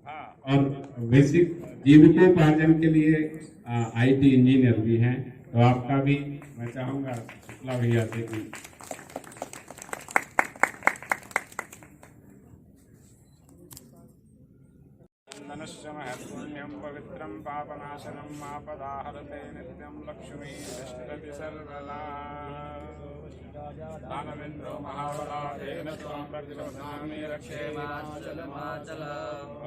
और बेसिक जीविकोपार्जन के लिए आईटी इंजीनियर भी हैं। तो आपका भी मैं चाहूंगा शुक्ला भैया से कि पुण्यम पवित्रम पापनाशनम आपदाहरते नित्यम लक्ष्मी तिष्ठति सर्वदा दानवेन्द्रो महाबला तेन त्वां रक्षामि रक्षेमाचल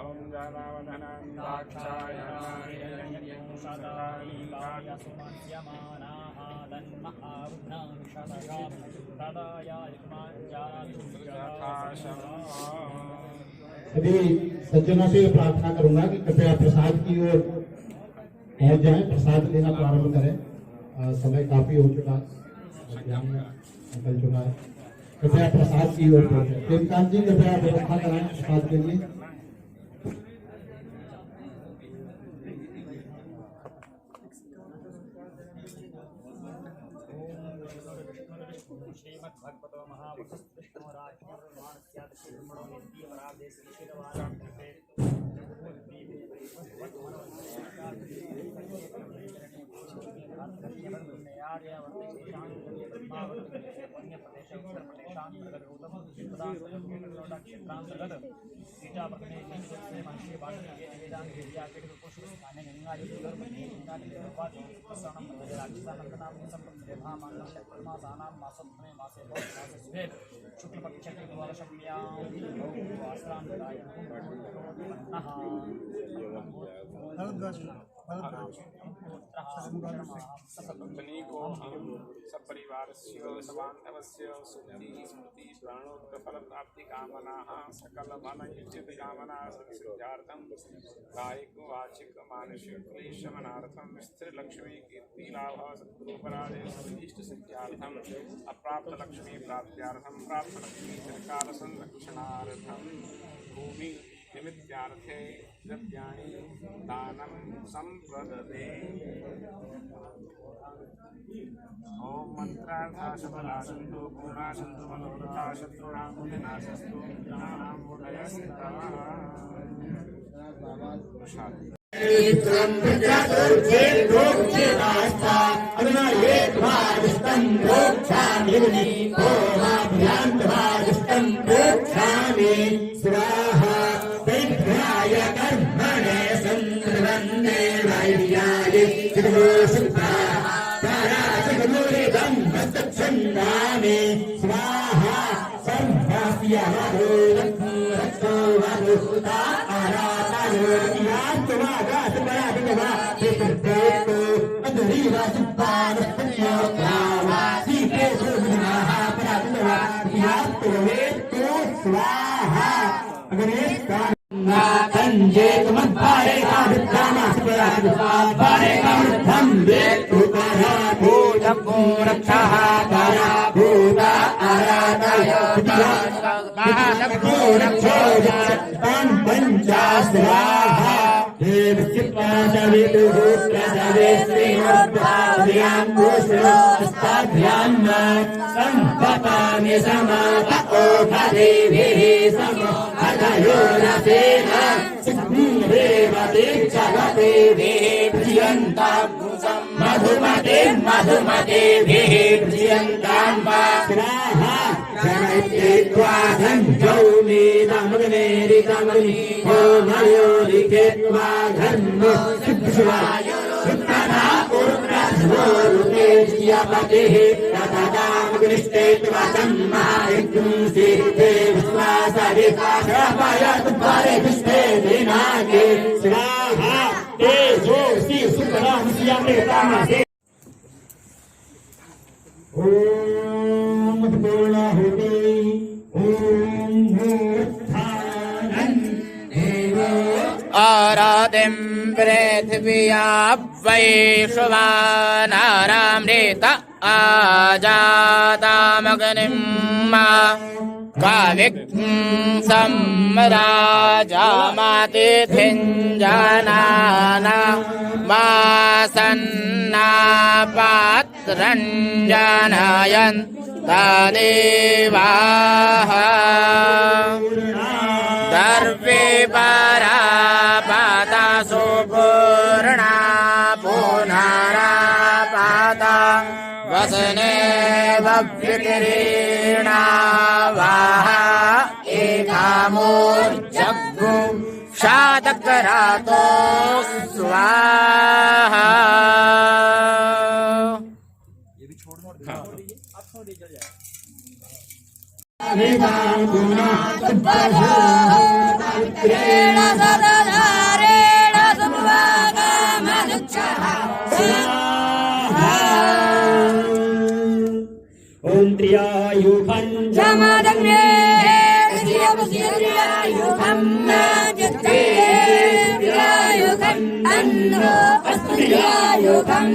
ओम जारावधनं दाक्षायणाय सभी सज्जनों से प्रार्थना करूंगा कि कृपया प्रसाद की ओर पहुंच जाएं, प्रसाद लेना प्रारंभ करें। समय काफी हो चुका है, निकल चुका है। कृपया प्रसाद की ओर पहुंचे। देवकांत जी कृपया व्यवस्था कराएं प्रसाद के लिए। सपरिवारस्य सबान्धवस्य सुखी स्मृति प्राणोत्फल प्राप्ति कामनाः सकल मनयुचित कामना सिद्ध्यार्थं कायिक वाचिक मानसिक क्लेशमनार्थं स्थिर लक्ष्मी कीर्ति लाभ सद्गुरुपराधे सर्वीष्ट सिद्ध्यार्थं अप्राप्त लक्ष्मी प्राप्त्यार्थं प्राप्त लक्ष्मी चिरकाल संरक्षणार्थं भूमि निमित्तार्थे द्रव्याणि दानं संप्रदते। ओम मंत्रार्था सफला सन्तु पूर्णा सन्तु मनोरथा शत्रूणां विनाशस्तु ज्ञानां मुदयस्तव। स्वाहा सर्वास्या मधुमते मधुमते ओम पूर्ण होते आराधिं पृथिव्या वैश्वानारामृत आजातामग्निं काविघ्नं सम्राजामातिथिञ्जनाना मासन्नापात्रं जनयन् तदेवाः सर्वे परा व्यतिरेणावाह एकामोर्जग्गु शातकरातो स्वाहा। ओम त्रियायुधं जमदग्ने त्रियायुधं त्रियायुधं अन्नो अस्त्रियायुधं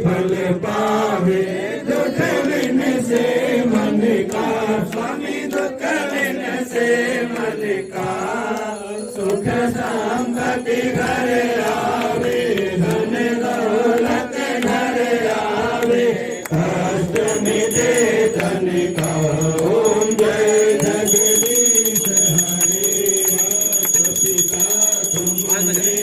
फल पावे दुख बिन से मन का स्वामी दुख बिन से मन का सुख संपत्ति घर आवे धन दौलत घर आवे कष्ट मिटे धन का। ओम जय जगदीश हरे पिता तुम्हारे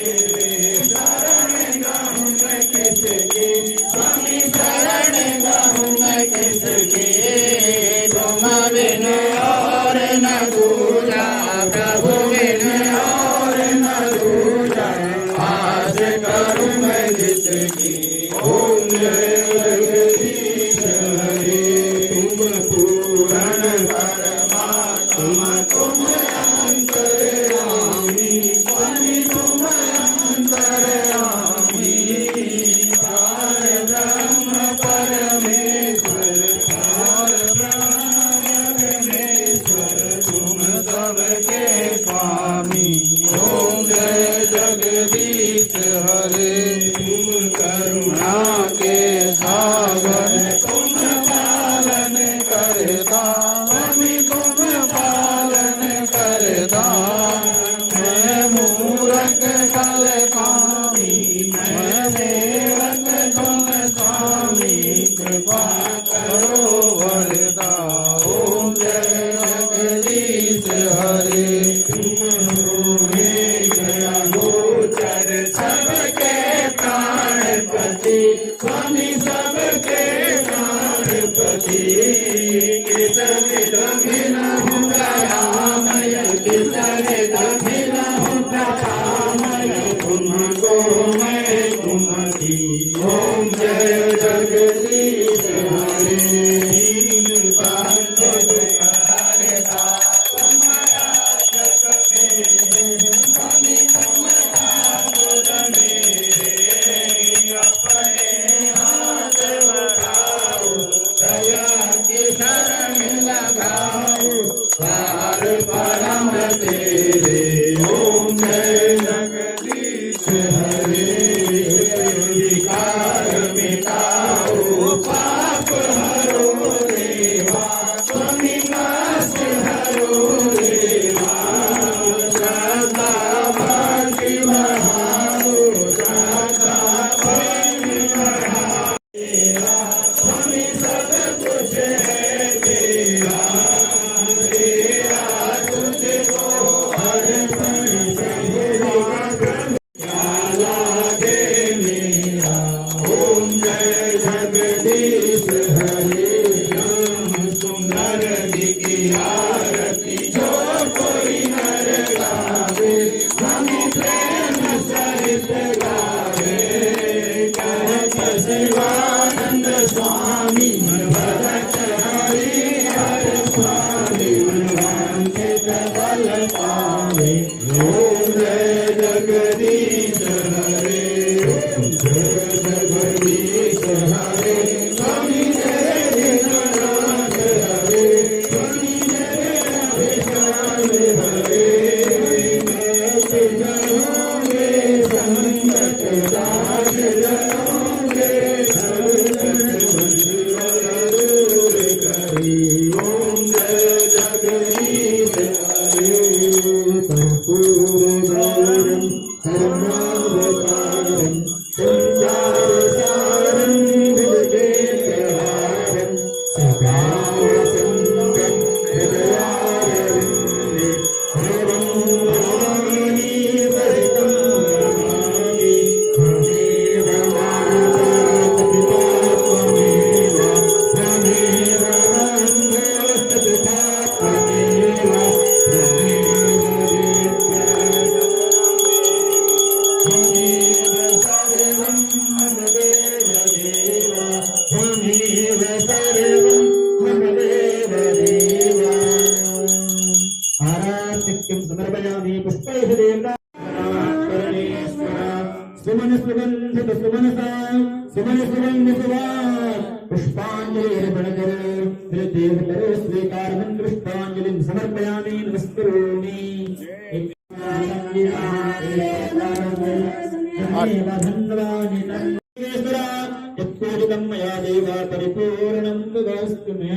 शरण गाऊं मैं किसकी स्वामी शरण गाऊं मैं किसकी तुम बिन और न दूजा प्रभु बिन और न दूजा आस करूं मैं जिसकी। ओम जय जगदीश हरे तुम पूर्ण परमात्मा तुम अंतर्यामी स्वामी तुम अंतर्यामी पार ब्रह्म परमेश्वर पार ब्रह्म परमेश्वर तुम सबके स्वामी। ओम जय जगदीश हरे तुम करुणा के सागर तुम पालन करता स्वामी तुम पालन करता। मैं मूरख कल कामी मैं सेवक तुम स्वामी कृपा करो वरदा। ओम जय जगदीश हरे तुम होए गया गोचर सबके प्राणपति स्वामी सबके प्राणपति किस विध मिलहूँ दयामय किस विध मिलहूँ दयामय तुमको मैं तुमकी। ओम जय जगदीश हरे दीन बंधु हरता तुम्हारा जग मेरे स्वामी तुम्हारा गुण मेरे अपने हाथ बढ़ाओ दया की शरण लगाओ पार परम तेरे। ओम जय जगदीश हरे विकार मिटाओ समर्पयामि पुष्पैः देवता सुमन सुगंधित सुमनसा सुमन सुगंध सुवास पुष्पांजलिर्पण करो देव करो स्वीकार मंत्र पुष्पांजलिं समर्पयामि नमस्करोमि यत्कोटितं मया देवा परिपूर्णं तदस्तु मे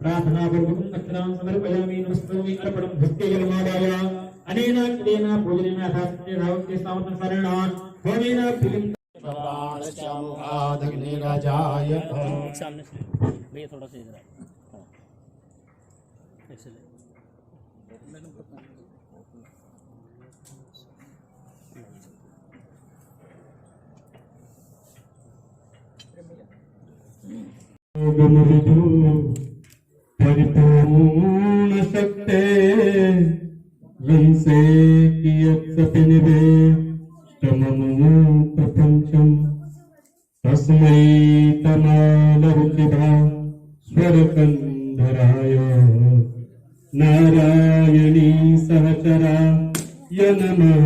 प्रार्थना पूर्वकं दक्षिणां समर्पयामि नमस्करोमि अर्पणं भक्ति जलमादाय अनेन क्रियेण पूजनेन अथास्ते रावते सावतसरणा होमेन प्रियं प्राणश्यामुखादग्निराजाय सामने से भैया थोड़ा सा इधर ऐसे ले परिपूर्ण सत्ते रंसे कियत्सपिनिवे ष्टममो प्रपंचम तस्मै तमालरुचिभा स्वरकन्धराय नारायणी सहचरा य नमः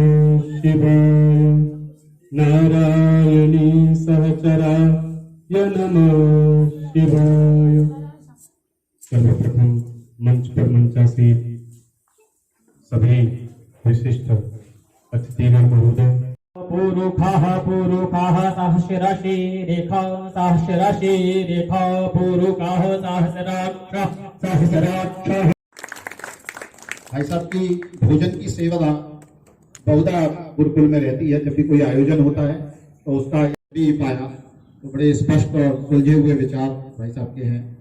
शिवाय नारायणी सहचरा य नमः शिवाय। सर्वप्रथम मंच पर मंचासीन सभी विशिष्ट अतिथिगण महोदय पूरुखाः सहस्राशि रेखा पूरुखाः सहस्राक्ष। भाई साहब की भोजन की सेवा बहुधा गुरुकुल में रहती है। जब भी कोई आयोजन होता है तो उसका भी पाया तो बड़े स्पष्ट और सुलझे हुए विचार भाई साहब के हैं।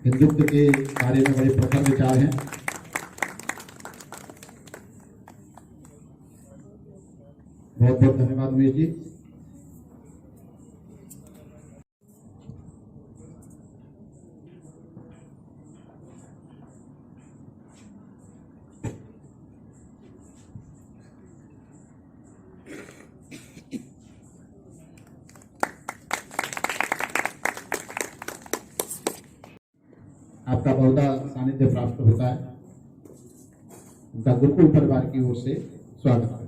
हिंदुत्व के बारे में बड़े प्रखर विचार हैं। बहुत बहुत धन्यवाद उमेश जी। आपका बहुधा सानिध्य प्राप्त होता है। उनका गुरुकुल परिवार की ओर से स्वागत है।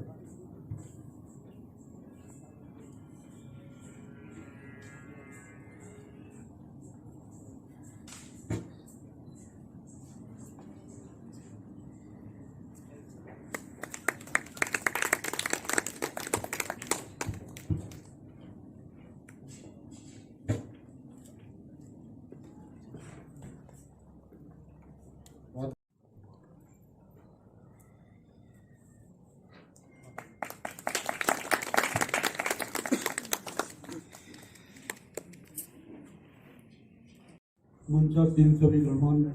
मंचासीन सभी गणमान्य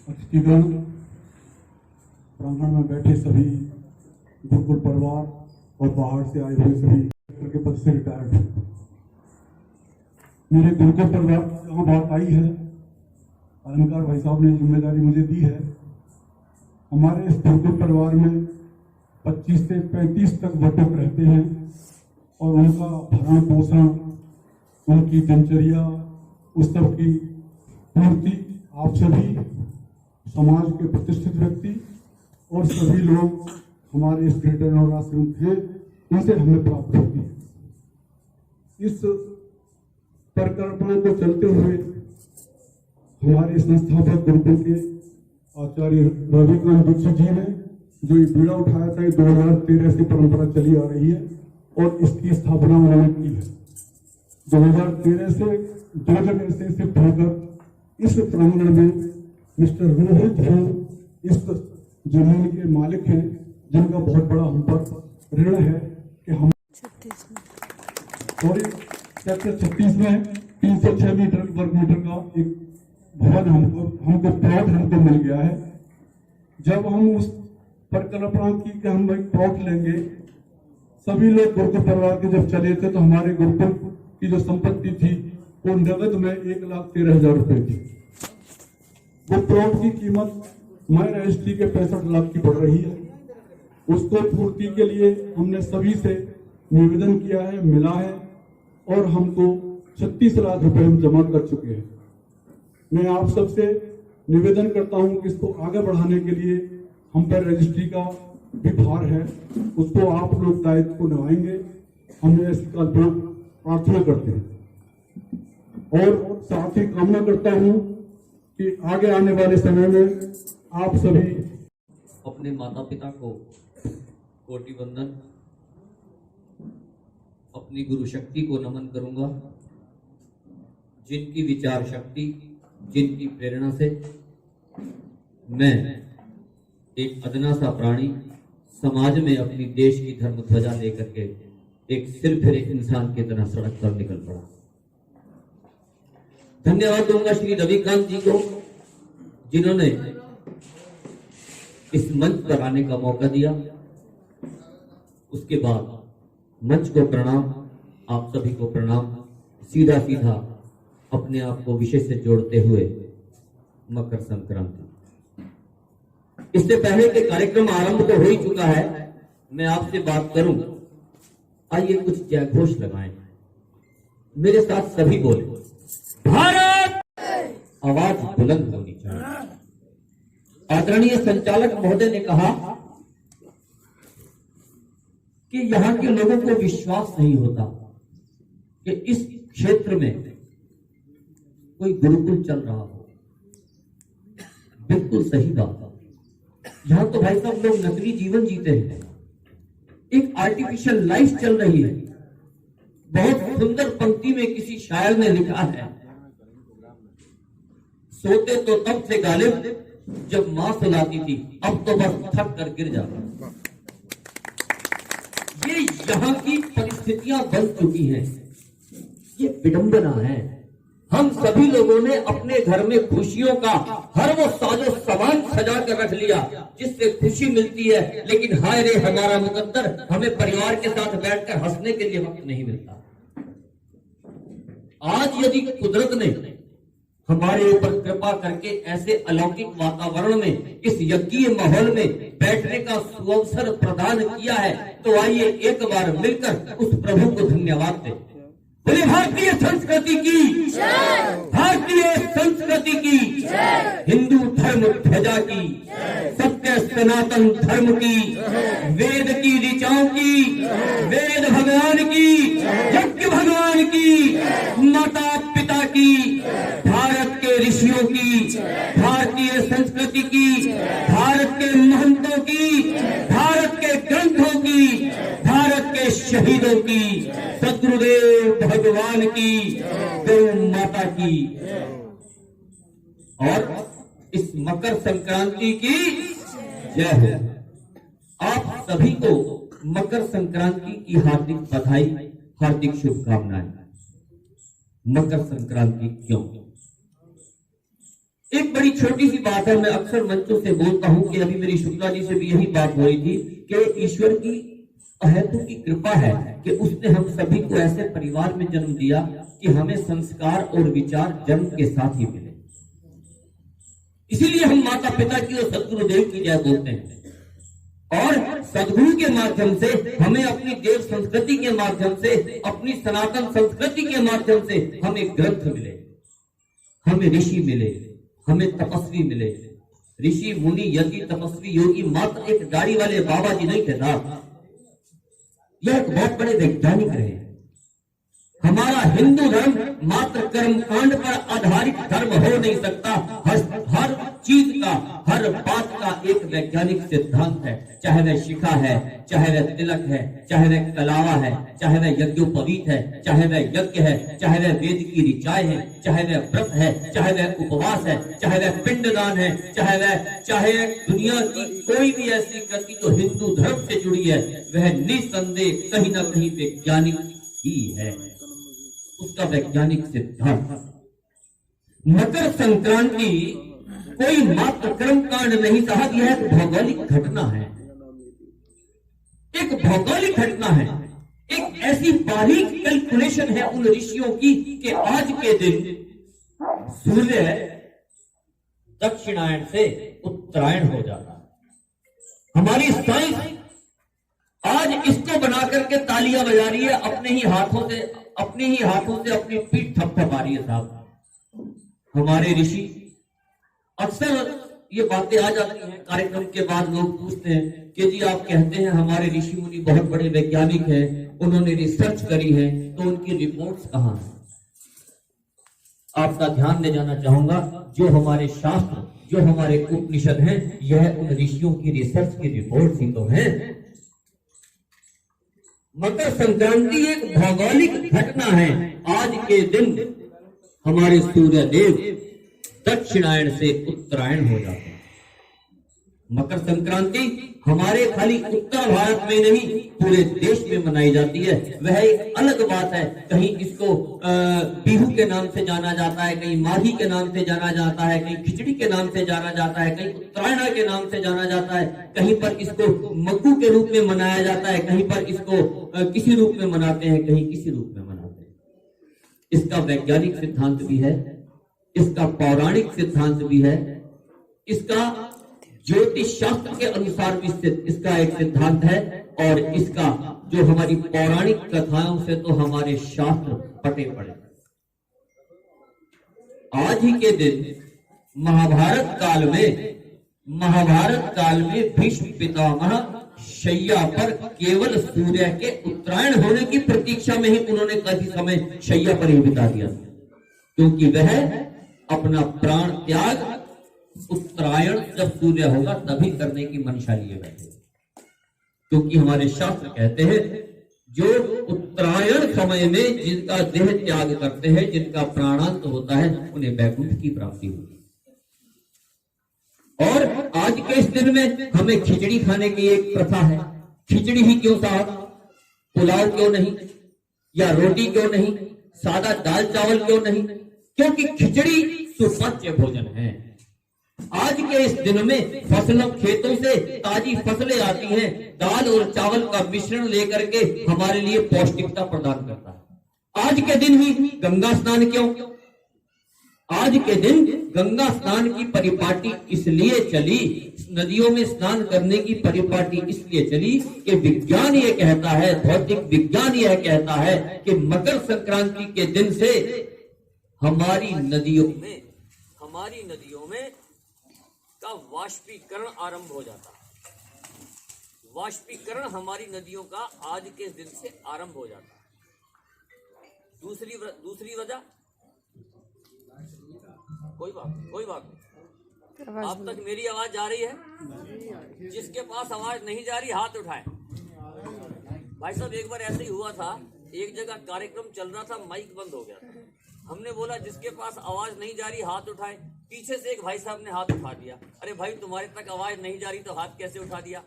अतिथिगण, प्रांगण में बैठे सभी गुरुकुल परिवार और बाहर से आए हुए सभी के पद से रिटायर्ड मेरे गुरुकुल परिवार यहाँ बात आई है। अलंकार भाई साहब ने जिम्मेदारी मुझे दी है। हमारे इस गुरुकुल परिवार में 25 से 35 तक बटुक रहते हैं और उनका भरण पोषण, उनकी दिनचर्या, उस सब की पूर्ति आप सभी समाज के प्रतिष्ठित व्यक्ति और सभी लोग हमारे इस ग्रेटर नोएडा से हैं, इनसे हमें प्राप्त होती है। इस परिकल्पना को चलते हुए हमारे संस्थापक गुरुकुल के आचार्य रविकांत दीक्षित जी ने जो ये बीड़ा उठाया था, 2013 से परंपरा चली आ रही है और इसकी स्थापना उन्होंने की है। 2013 से 2 जगह से शिफ्ट होकर इस प्रांगण में मिस्टर रोहित हो इस जमीन के मालिक हैं, जिनका बहुत बड़ा हम पर ऋण है कि हम सॉरी सेक्टर 36 में 306 मीटर वर्ग मीटर का एक भवन हमको प्लॉट हमको मिल गया है। जब हम उस परिकल्पना की कि हम एक प्लॉट लेंगे, सभी लोग गुरुकुल परिवार के जब चले थे तो हमारे गुरुकुल की जो संपत्ति थी वो नगद में 1,13,000 रुपए थी। वो प्लॉट की कीमत मैं रजिस्ट्री के 65 लाख की बढ़ रही है। उसको पूर्ति के लिए हमने सभी से निवेदन किया है, मिला है और हमको 36 लाख रुपए हम जमा कर चुके हैं। मैं आप सबसे निवेदन करता हूं कि इसको आगे बढ़ाने के लिए हम पर रजिस्ट्री का भी भार है, उसको आप लोग दायित्व को निभाएंगे, हम ऐसी कल्पना प्रार्थना करते हैं और साथ ही कामना करता हूं कि आगे आने वाले समय में आप सभी अपने माता पिता को कोटि वंदन, अपनी गुरु शक्ति को नमन करूंगा, जिनकी विचार शक्ति, जिनकी प्रेरणा से मैं एक अदना सा प्राणी समाज में अपनी देश की धर्म ध्वजा लेकर के एक सिर फिरे इंसान की तरह सड़क पर निकल पड़ा। धन्यवाद दूंगा श्री रविकांत जी को, जिन्होंने इस मंच पर आने का मौका दिया। उसके बाद मंच को प्रणाम, आप सभी को प्रणाम। सीधा सीधा अपने आप को विषय से जोड़ते हुए मकर संक्रांति, इससे पहले के कार्यक्रम आरंभ तो हो ही चुका है, मैं आपसे बात करूं। आइए कुछ जय घोष लगाएं, मेरे साथ सभी बोले भारत। आवाज बुलंद होनी चाहिए। आदरणीय संचालक महोदय ने कहा कि यहां के लोगों को विश्वास नहीं होता कि इस क्षेत्र में कोई गुरुकुल चल रहा हो। बिल्कुल सही बात है। यहां तो भाई साहब लोग नकली जीवन जीते हैं, एक आर्टिफिशियल लाइफ चल रही है। बहुत सुंदर पंक्ति में किसी शायर ने लिखा है, सोते तो तब से गालिब जब मां सुलाती थी, अब तो बस थक कर गिर जाता। ये यहां की परिस्थितियां बन चुकी हैं, ये विडंबना है। हम सभी लोगों ने अपने घर में खुशियों का हर वो साजो सामान सजा कर रख लिया जिससे खुशी मिलती है, लेकिन हाय रे हमारा मुकद्दर, हमें परिवार के साथ बैठकर हंसने के लिए वक्त नहीं मिलता। आज यदि कुदरत ने हमारे ऊपर कृपा करके ऐसे अलौकिक वातावरण में, इस यज्ञीय माहौल में बैठने का सुअवसर प्रदान किया है, तो आइए एक बार मिलकर उस प्रभु को धन्यवाद दें। बोले भारतीय संस्कृति की, भारतीय संस्कृति की, हिंदू धर्म ध्वजा की, सत्य सनातन धर्म की, वेद की ऋचाओं की, वेद भगवान की, यज्ञ भगवान की, माता पिता की, भारत के ऋषियों की, भारतीय संस्कृति की, भारत के महंतों की, भारत के ग्रंथों की, भारत के शहीदों की, सदगुरुदेव भगवान की, गौ माता की, और इस मकर संक्रांति की जय हो। आप सभी को मकर संक्रांति की हार्दिक बधाई, हार्दिक शुभकामनाएं। मकर संक्रांति क्यों? एक बड़ी छोटी सी बात है, मैं अक्सर मंचों से बोलता हूं कि अभी मेरी शुक्ला जी से भी यही बात हो रही थी कि ईश्वर की अहेतु की कृपा है कि उसने हम सभी को ऐसे परिवार में जन्म दिया कि हमें संस्कार और विचार जन्म के साथ ही मिले। इसीलिए हम माता पिता की और सदगुरुदेव की जय बोलते हैं, और सदगुरु के माध्यम से हमें अपनी देव संस्कृति के माध्यम से, अपनी सनातन संस्कृति के माध्यम से हमें ग्रंथ मिले, हमें ऋषि मिले, हमें तपस्वी मिले। ऋषि मुनि यज्ञ तपस्वी योगी मात्र एक दाढ़ी वाले बाबा जी नहीं थे साहब, यह एक बहुत बड़े वैज्ञानिक रहे। हमारा हिंदू धर्म मात्र कर्म कांड पर आधारित धर्म हो नहीं सकता। हर चीज का, हर बात का एक वैज्ञानिक सिद्धांत है। चाहे वह शिखा है, चाहे वह तिलक है, चाहे वह कलावा है, चाहे वह यज्ञोपवीत है, चाहे वह यज्ञ है, चाहे वह वेद की ऋचाएं है, चाहे वह व्रत है, चाहे वह उपवास है, चाहे वह पिंडदान है, चाहे दुनिया की कोई भी ऐसी कृति जो हिंदू धर्म से जुड़ी है, वह निसंदेह कहीं ना कहीं वैज्ञानिक ही है, उसका वैज्ञानिक सिद्धांत। मकर संक्रांति कोई मात्र कर्मकांड नहीं साहब, यह एक भौगोलिक घटना है, एक भौगोलिक घटना है, एक ऐसी बारीक कैलकुलेशन है उन ऋषियों की कि आज के दिन सूर्य दक्षिणायन से उत्तरायण हो जाता है। हमारी साइंस आज इसको बना करके तालियां बजा रही है, अपने ही हाथों से अपनी पीठ थपथपा रही है साहब। हमारे ऋषि, अक्सर ये बातें आ जाती हैं कार्यक्रम के बाद, लोग पूछते हैं कि जी आप कहते हैं हमारे ऋषि मुनि बहुत बड़े वैज्ञानिक हैं, उन्होंने रिसर्च करी है, तो उनकी रिपोर्ट्स कहां हैं? आपका ध्यान ले जाना चाहूंगा, जो हमारे शास्त्र, जो हमारे उपनिषद हैं, यह उन ऋषियों की रिसर्च की रिपोर्ट ही तो है। मकर संक्रांति एक भौगोलिक घटना है। आज के दिन हमारे सूर्य देव दक्षिणायन से उत्तरायण हो जाते हैं। मकर संक्रांति हमारे खाली उत्तर भारत में नहीं, पूरे देश में मनाई जाती है। वह एक अलग बात है, कहीं इसको बिहू के नाम से जाना जाता है, कहीं माघी के नाम से जाना जाता है, कहीं खिचड़ी के नाम से जाना जाता है, कहीं उत्तरायण के नाम से जाना जाता है, कहीं पर इसको मक्कू के रूप में मनाया जाता है, कहीं पर इसको किसी रूप में मनाते हैं, कहीं किसी रूप में मनाते हैं। इसका वैज्ञानिक सिद्धांत भी है, इसका पौराणिक सिद्धांत भी है, इसका ज्योतिष शास्त्र के अनुसार भी इसका एक सिद्धांत है, और इसका जो हमारी पौराणिक कथाओं से तो हमारे शास्त्र पटे पड़े। आज ही के दिन महाभारत काल में भीष्म पितामह शैया पर केवल सूर्य के उत्तरायण होने की प्रतीक्षा में ही उन्होंने काफी समय शैया पर ही बिता दिया, क्योंकि वह अपना प्राण त्याग उत्तरायण जब सूर्य होगा तभी करने की मंशा लिए बैठे। क्योंकि हमारे शास्त्र कहते हैं जो उत्तरायण समय में जिनका देह त्याग करते हैं, जिनका प्राणांत होता है, उन्हें वैकुंठ की प्राप्ति होगी। और आज के इस दिन में हमें खिचड़ी खाने की एक प्रथा है। खिचड़ी ही क्यों साहब, पुलाव क्यों नहीं, या रोटी क्यों नहीं, सादा दाल चावल क्यों नहीं? क्योंकि खिचड़ी सुपाच्य भोजन है। आज के इस दिन में फसलों, खेतों से ताजी फसलें आती हैं, दाल और चावल का मिश्रण लेकर के हमारे लिए पौष्टिकता प्रदान करता है। आज के दिन ही गंगा स्नान क्यों? आज के दिन गंगा स्नान की परिपाटी इसलिए चली, नदियों में स्नान करने की परिपाटी इसलिए चली कि विज्ञान ये कहता है, भौतिक विज्ञान यह कहता है कि मकर संक्रांति के दिन से हमारी नदियों में का वाष्पीकरण आरंभ हो जाता है। वाष्पीकरण हमारी नदियों का आज के दिन से आरंभ हो जाता है। दूसरी वजह कोई बात नहीं। अब तक मेरी आवाज जा रही है? जिसके पास आवाज नहीं जा रही हाथ उठाए। भाई साहब, एक बार ऐसे ही हुआ था, एक जगह कार्यक्रम चल रहा था, माइक बंद हो गया था। हमने बोला जिसके पास आवाज नहीं जा रही हाथ उठाए। पीछे से एक भाई साहब ने हाथ उठा दिया। अरे भाई, तुम्हारे तक आवाज नहीं जा रही तो हाथ कैसे उठा दिया?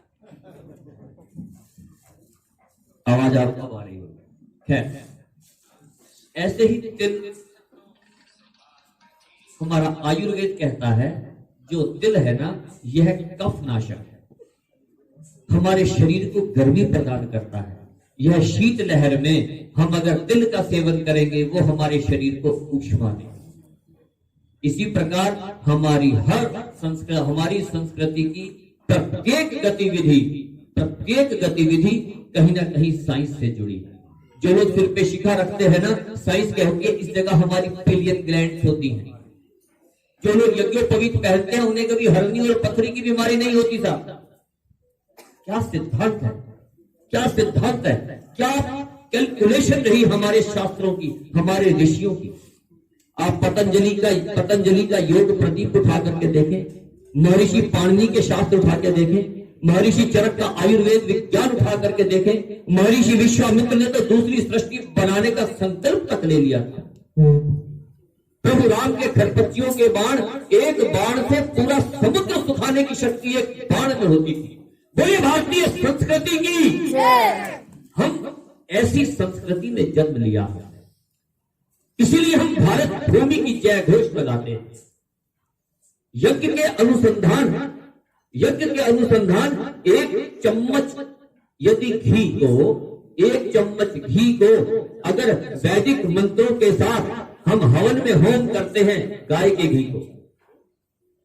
आवाज आपको आ रही होगी। खैर, ऐसे ही तिल, हमारा आयुर्वेद कहता है जो तिल है ना, यह कफ नाशक है, हमारे शरीर को गर्मी प्रदान करता है। यह शीत लहर में हम अगर तिल का सेवन करेंगे, वो हमारे शरीर को ऊष्मा देगा। इसी प्रकार हमारी संस्कृति की प्रत्येक गतिविधि कहीं ना कहीं साइंस से जुड़ी है। जो लोग सिर पे शिखा रखते हैं ना, साइंस कहती है इस जगह हमारी पिलियन ग्लैंड्स होती हैं। जो लोग यज्ञोपवीत पहनते हैं, उन्हें कभी हरनी और पथरी की बीमारी नहीं होती साहब। क्या सिद्धांत है, क्या सिद्धांत है, क्या कैलकुलेशन रही हमारे शास्त्रों की, हमारे ऋषियों की। आप पतंजलि का योग प्रदीप उठा करके देखें, महर्षि पाणिनि के शास्त्र उठा के देखें, महर्षि चरक का आयुर्वेद विज्ञान उठा करके देखें, महर्षि विश्वामित्र ने तो दूसरी सृष्टि बनाने का संकल्प तक ले लिया था। प्रभु राम के खरपच्चियों के बाण, एक बाण से पूरा समुद्र सुखाने की शक्ति एक बाण में होती थी। बोले भारतीय संस्कृति की, हम ऐसी संस्कृति में जन्म लिया है, इसीलिए हम भारत भूमि की जय घोष लगाते हैं। यज्ञ के अनुसंधान एक चम्मच यदि घी को अगर वैदिक मंत्रों के साथ हम हवन में होम करते हैं गाय के घी को,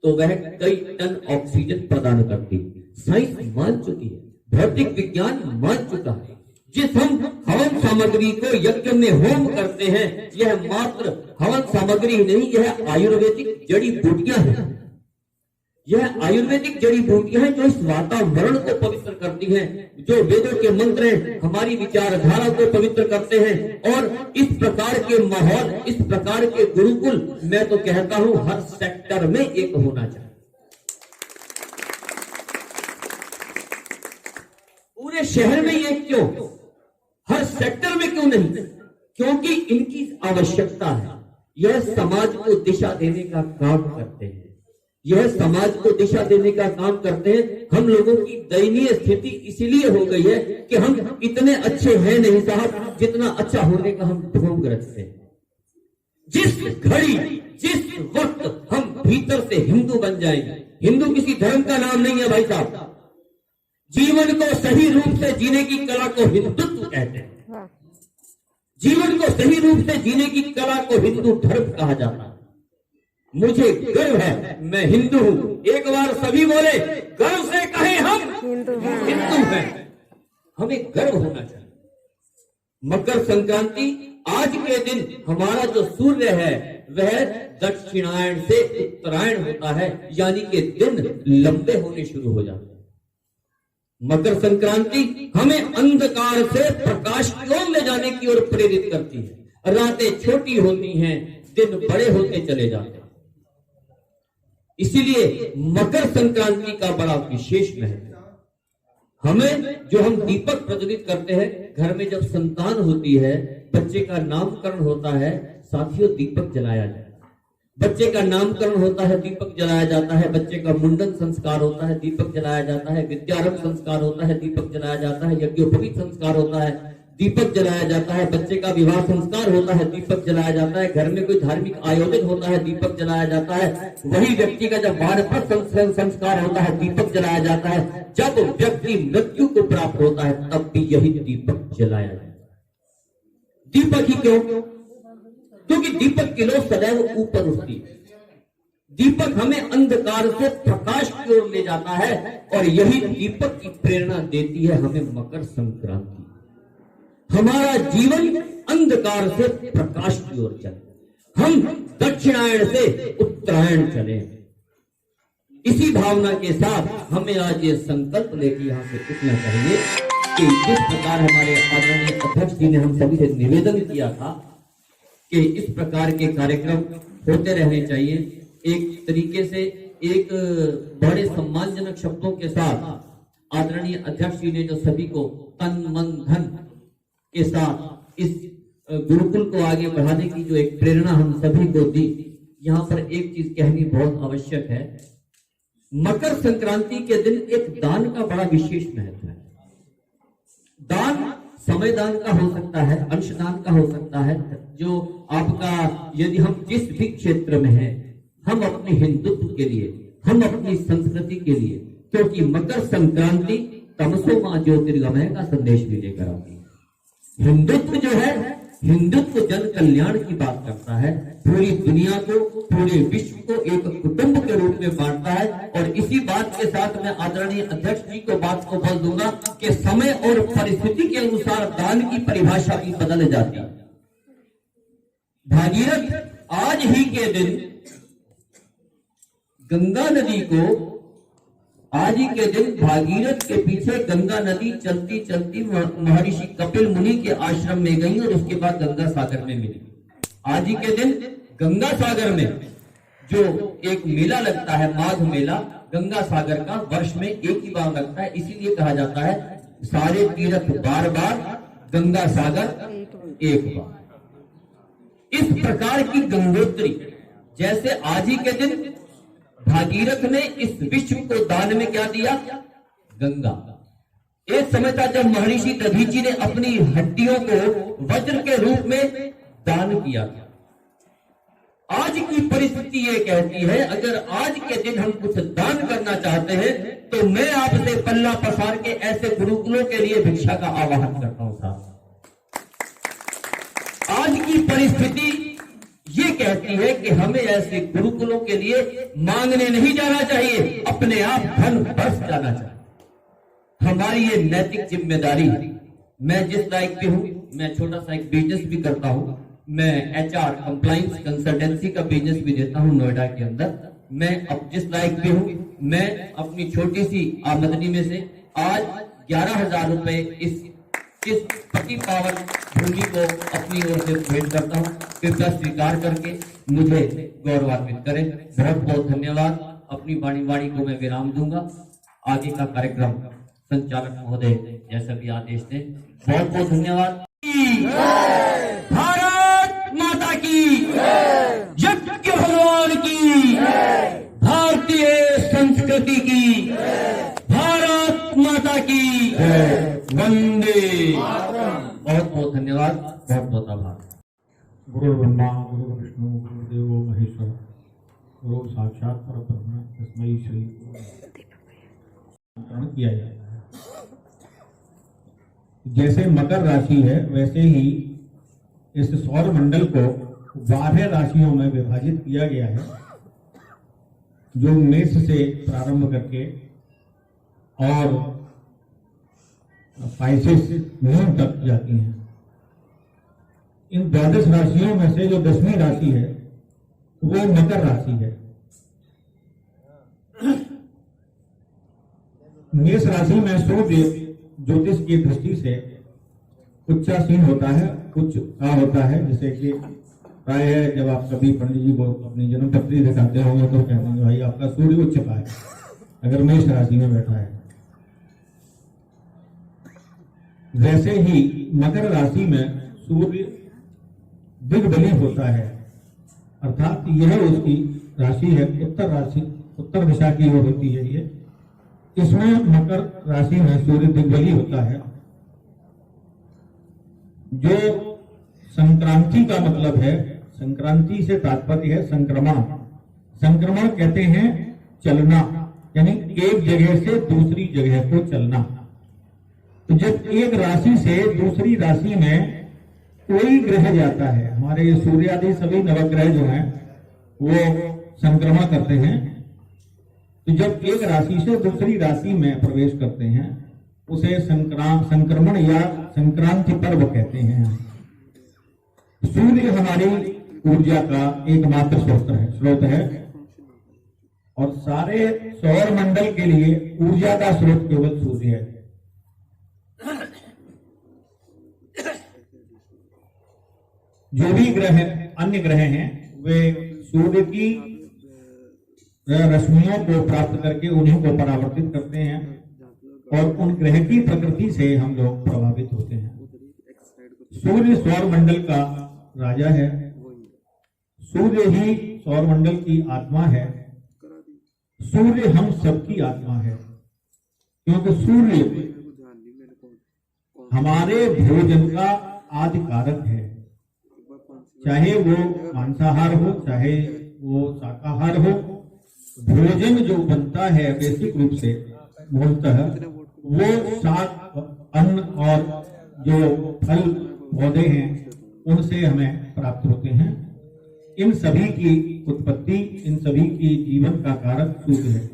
तो वह कई टन ऑक्सीजन प्रदान करती है। साइंस मान चुकी है, भौतिक विज्ञान मान चुका है। जिस हम हवन सामग्री को यज्ञ में होम करते हैं, यह मात्र हवन सामग्री नहीं, यह आयुर्वेदिक जड़ी बूटियां हैं। यह आयुर्वेदिक जड़ी बूटियां हैं जो इस वातावरण को पवित्र करती हैं, जो वेदों के मंत्र हैं हमारी विचारधारा को पवित्र करते हैं। और इस प्रकार के माहौल, इस प्रकार के गुरुकुल, मैं तो कहता हूं हर सेक्टर में एक होना चाहिए। पूरे शहर में ये क्यों, हर सेक्टर में क्यों नहीं? क्योंकि इनकी आवश्यकता है। यह समाज को दिशा देने का काम करते हैं, यह समाज को दिशा देने का काम करते हैं। हम लोगों की दयनीय स्थिति इसलिए हो गई है कि हम इतने अच्छे हैं नहीं साहब, जितना अच्छा होने का हम ढोंग रखते हैं। जिस घड़ी, जिस वक्त हम भीतर से हिंदू बन जाएंगे, हिंदू किसी धर्म का नाम नहीं है भाई साहब, जीवन को सही रूप से जीने की कला को हिंदुत्व कहते हैं। जीवन को सही रूप से जीने की कला को हिंदू धर्म कहा जाता है। मुझे गर्व है मैं हिंदू हूं। एक बार सभी बोले, गर्व से कहें हम हिंदू हैं। हमें गर्व होना चाहिए। मकर संक्रांति आज के दिन हमारा जो सूर्य है वह दक्षिणायन से उत्तरायण होता है, यानी कि दिन लंबे होने शुरू हो जाते हैं। मकर संक्रांति हमें अंधकार से प्रकाश की ओर ले जाने की ओर प्रेरित करती है। रातें छोटी होती हैं, दिन बड़े होते चले जाते हैं। इसीलिए मकर संक्रांति का बड़ा विशेष महत्व है। हमें जो हम दीपक प्रज्वलित करते हैं, घर में जब संतान होती है, बच्चे का नामकरण होता है, साथियों दीपक जलाया जाता है। बच्चे का नामकरण होता है, दीपक जलाया जाता है। बच्चे का मुंडन संस्कार होता है, दीपक जलाया जाता है। विद्यारंभ संस्कार होता है, दीपक जलाया जाता है। यज्ञोपवीत संस्कार होता है, दीपक जलाया जाता है। बच्चे का विवाह संस्कार होता है, दीपक जलाया जाता है। घर में कोई धार्मिक आयोजन होता है, दीपक जलाया जाता है। वही व्यक्ति का जब वानप्रस्थ संस्कार होता है, दीपक जलाया जाता है। जब व्यक्ति मृत्यु को प्राप्त होता है, तब भी यही दीपक जलाया जाता है। दीपक ही क्यों? क्योंकि दीपक की लो सदैव ऊपर उठती है। दीपक हमें अंधकार से प्रकाश की ओर ले जाता है, और यही दीपक की प्रेरणा देती है हमें मकर संक्रांति। हमारा जीवन अंधकार से प्रकाश की ओर चले, हम दक्षिणायन से उत्तरायण चले। इसी भावना के साथ हमें आज ये संकल्प लेके यहाँ से उठना चाहिए कि जिस प्रकार हमारे आदरणीय अध्यक्ष जी ने हम सभी से निवेदन किया था कि इस प्रकार के कार्यक्रम होते रहने चाहिए। एक तरीके से एक बड़े सम्मानजनक शब्दों के साथ आदरणीय अध्यक्ष जी ने जो सभी को तन मन धन के साथ इस गुरुकुल को आगे बढ़ाने की जो एक प्रेरणा हम सभी को दी, यहाँ पर एक चीज कहनी बहुत आवश्यक है। मकर संक्रांति के दिन एक दान का बड़ा विशेष महत्व है। दान समय दान का हो सकता है, अंश दान का हो सकता है, जो आपका यदि हम जिस भी क्षेत्र में हैं, हम अपने हिंदुत्व के लिए, हम अपनी संस्कृति के लिए, क्योंकि मकर संक्रांति तमसो मां ज्योतिर्गमय का संदेश भी लेकर आती है। हिंदुत्व जो है, हिंदुत्व जन कल्याण की बात करता है, पूरी दुनिया को, पूरे विश्व को एक कुटुंब के रूप में बांटता है। और इसी बात के साथ मैं आदरणीय अध्यक्ष जी को बात को बोल दूंगा कि समय और परिस्थिति के अनुसार दान की परिभाषा भी बदल जाती है। भागीरथ आज ही के दिन गंगा नदी को, आज ही के दिन भागीरथ के पीछे गंगा नदी चलती चलती महर्षि कपिल मुनि के आश्रम में गई और उसके बाद गंगा सागर में मिली। आज ही के दिन गंगा सागर में जो एक मेला लगता है माघ मेला गंगा सागर का, वर्ष में एक ही बार लगता है, इसीलिए कहा जाता है सारे तीर्थ बार बार, गंगा सागर एक बार। इस प्रकार की गंगोत्री, जैसे आज ही के दिन भागीरथ ने इस विश्व को दान में क्या दिया? गंगा। एक समय था जब महर्षि दधीची ने अपनी हड्डियों को वज्र के रूप में दान किया था। आज की परिस्थिति ये कहती है अगर आज के दिन हम कुछ दान करना चाहते हैं तो मैं आपसे पल्ला पसार के ऐसे गुरुकुलों के लिए भिक्षा का आह्वान करता हूं साहब। आज की परिस्थिति ये कहती है कि हमें ऐसे गुरुकुलों के लिए मांगने नहीं जाना चाहिए, अपने आप धन बरस जाना चाहिए। हमारी ये नैतिक जिम्मेदारी है। मैं जिस लायक भी हूं, मैं छोटा सा एक बिजनेस भी करता हूं, मैं HR कंप्लाइंस कंसल्टेंसी का बिजनेस भी देता हूं नोएडा के अंदर। मैं अब जिस लायक भी हूं, मैं अपनी छोटी सी आमदनी में से आज 11,000 रुपए इस पति पावन भूमि को अपनी ओर से भेंट करता हूं। कृपया स्वीकार करके मुझे गौरवान्वित करें। बहुत बहुत धन्यवाद। अपनी वाणी को मैं विराम दूंगा। आगे का कार्यक्रम संचालक महोदय जैसा भी आदेश दें। बहुत बहुत धन्यवाद। भारत माता की, यज्ञ भगवान की, भारतीय संस्कृति की, भारत माता की वंदे। बहुत बहुत धन्यवाद, बहुत बहुत आभार। गुरु ब्रह्मा गुरु विष्णु गुरुदेवो महेश्वर गुरु साक्षात परब्रह्म तस्मै श्री किया जाता है। जैसे मकर राशि है वैसे ही इस सौर मंडल को 12 राशियों में विभाजित किया गया है, जो मेष से प्रारंभ करके और पाइसेस मीन तक जाती हैं। इन 12 राशियों में से जो 10वीं राशि है वो मकर राशि है। मेष राशि में सूर्य ज्योतिष की दृष्टि से उच्चासीन होता है, उच्च का होता है। जैसे कि प्राय जब आप कभी पंडित जी को अपनी जन्म पत्री दिखाते होंगे तो कहते हैं भाई आपका सूर्य उच्च का है अगर मेष राशि में बैठा है। वैसे ही मकर राशि में सूर्य दिग्बली होता है, अर्थात यह उसकी राशि है, उत्तर राशि, उत्तर दिशा की ओर होती है। ये इसमें मकर राशि में सूर्य दिग्बली होता है, जो संक्रांति का मतलब है। संक्रांति से तात्पर्य है संक्रमण। संक्रमण कहते हैं चलना, यानी एक जगह से दूसरी जगह को चलना। तो जब एक राशि से दूसरी राशि में कोई ग्रह जाता है, हमारे सूर्य आदि सभी नवग्रह जो हैं वो संक्रमण करते हैं। तो जब एक राशि से दूसरी राशि में प्रवेश करते हैं उसे संक्रमण या संक्रांति पर्व कहते हैं। सूर्य हमारी ऊर्जा का एकमात्र स्रोत है और सारे सौर मंडल के लिए ऊर्जा का स्रोत केवल सूर्य है। जो भी ग्रह अन्य ग्रह हैं वे सूर्य की रश्मियों को प्राप्त करके उन्हीं को परावर्तित करते हैं और उन ग्रह की प्रकृति से हम लोग प्रभावित होते हैं। सूर्य सौर मंडल का राजा है, सूर्य ही सौर मंडल की आत्मा है, सूर्य हम सबकी आत्मा है, क्योंकि सूर्य हमारे भोजन का आदि कारक है। चाहे वो मांसाहार हो चाहे वो शाकाहार हो, भोजन जो बनता है बेसिक रूप से मूलतः वो शाक, अन्न और जो फल पौधे हैं उनसे हमें प्राप्त होते हैं। इन सभी की उत्पत्ति, इन सभी की जीवन का कारक सूर्य है।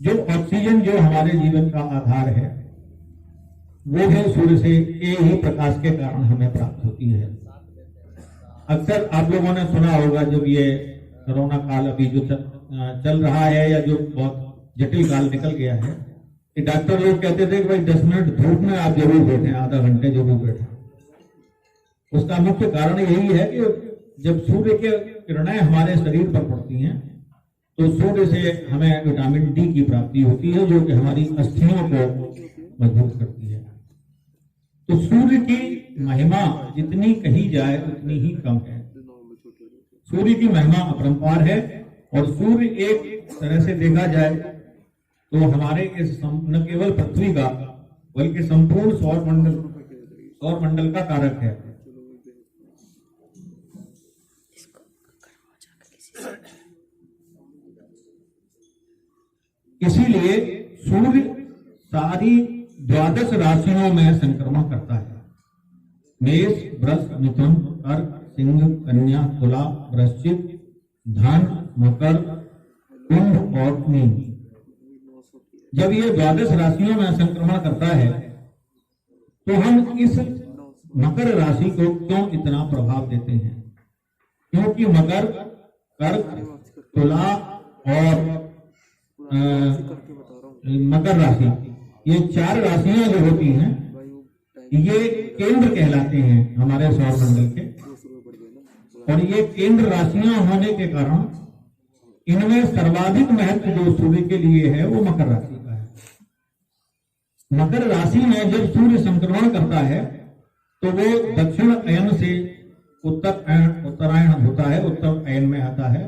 जो ऑक्सीजन जो हमारे जीवन का आधार है वो भी सूर्य से एक ही प्रकाश के कारण हमें प्राप्त होती है। अक्सर आप लोगों ने सुना होगा जब ये कोरोना काल अभी जो चल रहा है या जो बहुत जटिल काल निकल गया है, कि डॉक्टर लोग कहते थे कि भाई 10 मिनट धूप में आप जरूर बैठें, आधा घंटे जरूर बैठें। उसका मुख्य कारण यही है कि जब सूर्य के किरणें हमारे शरीर पर पड़ती हैं तो सूर्य से हमें विटामिन डी की प्राप्ति होती है, जो कि हमारी अस्थियों को मजबूत करती है। तो सूर्य की महिमा जितनी कही जाए उतनी ही कम है। सूर्य की महिमा अपरंपार है और सूर्य एक तरह से देखा जाए तो हमारे इस न केवल पृथ्वी का बल्कि संपूर्ण सौर मंडल का कारक है। इसीलिए सूर्य सारी 12 राशियों में संक्रमण करता है। मेष, वृष, मिथुन, कर्क, सिंह, कन्या, तुला, वृश्चिक, धन, मकर, कुंभ और मीन। जब ये 12 राशियों में संक्रमण करता है तो हम इस मकर राशि को क्यों इतना प्रभाव देते हैं? क्योंकि मकर, कर्क, तुला और मकर राशि, ये 4 राशियां जो होती हैं ये केंद्र कहलाते हैं हमारे सौर मंडल के, और ये केंद्र राशियां होने के कारण इनमें सर्वाधिक महत्व जो सूर्य के लिए है वो मकर राशि का है। मकर राशि में जब सूर्य संक्रमण करता है तो वो दक्षिण अयन से उत्तरायण होता है, उत्तर अयन में आता है,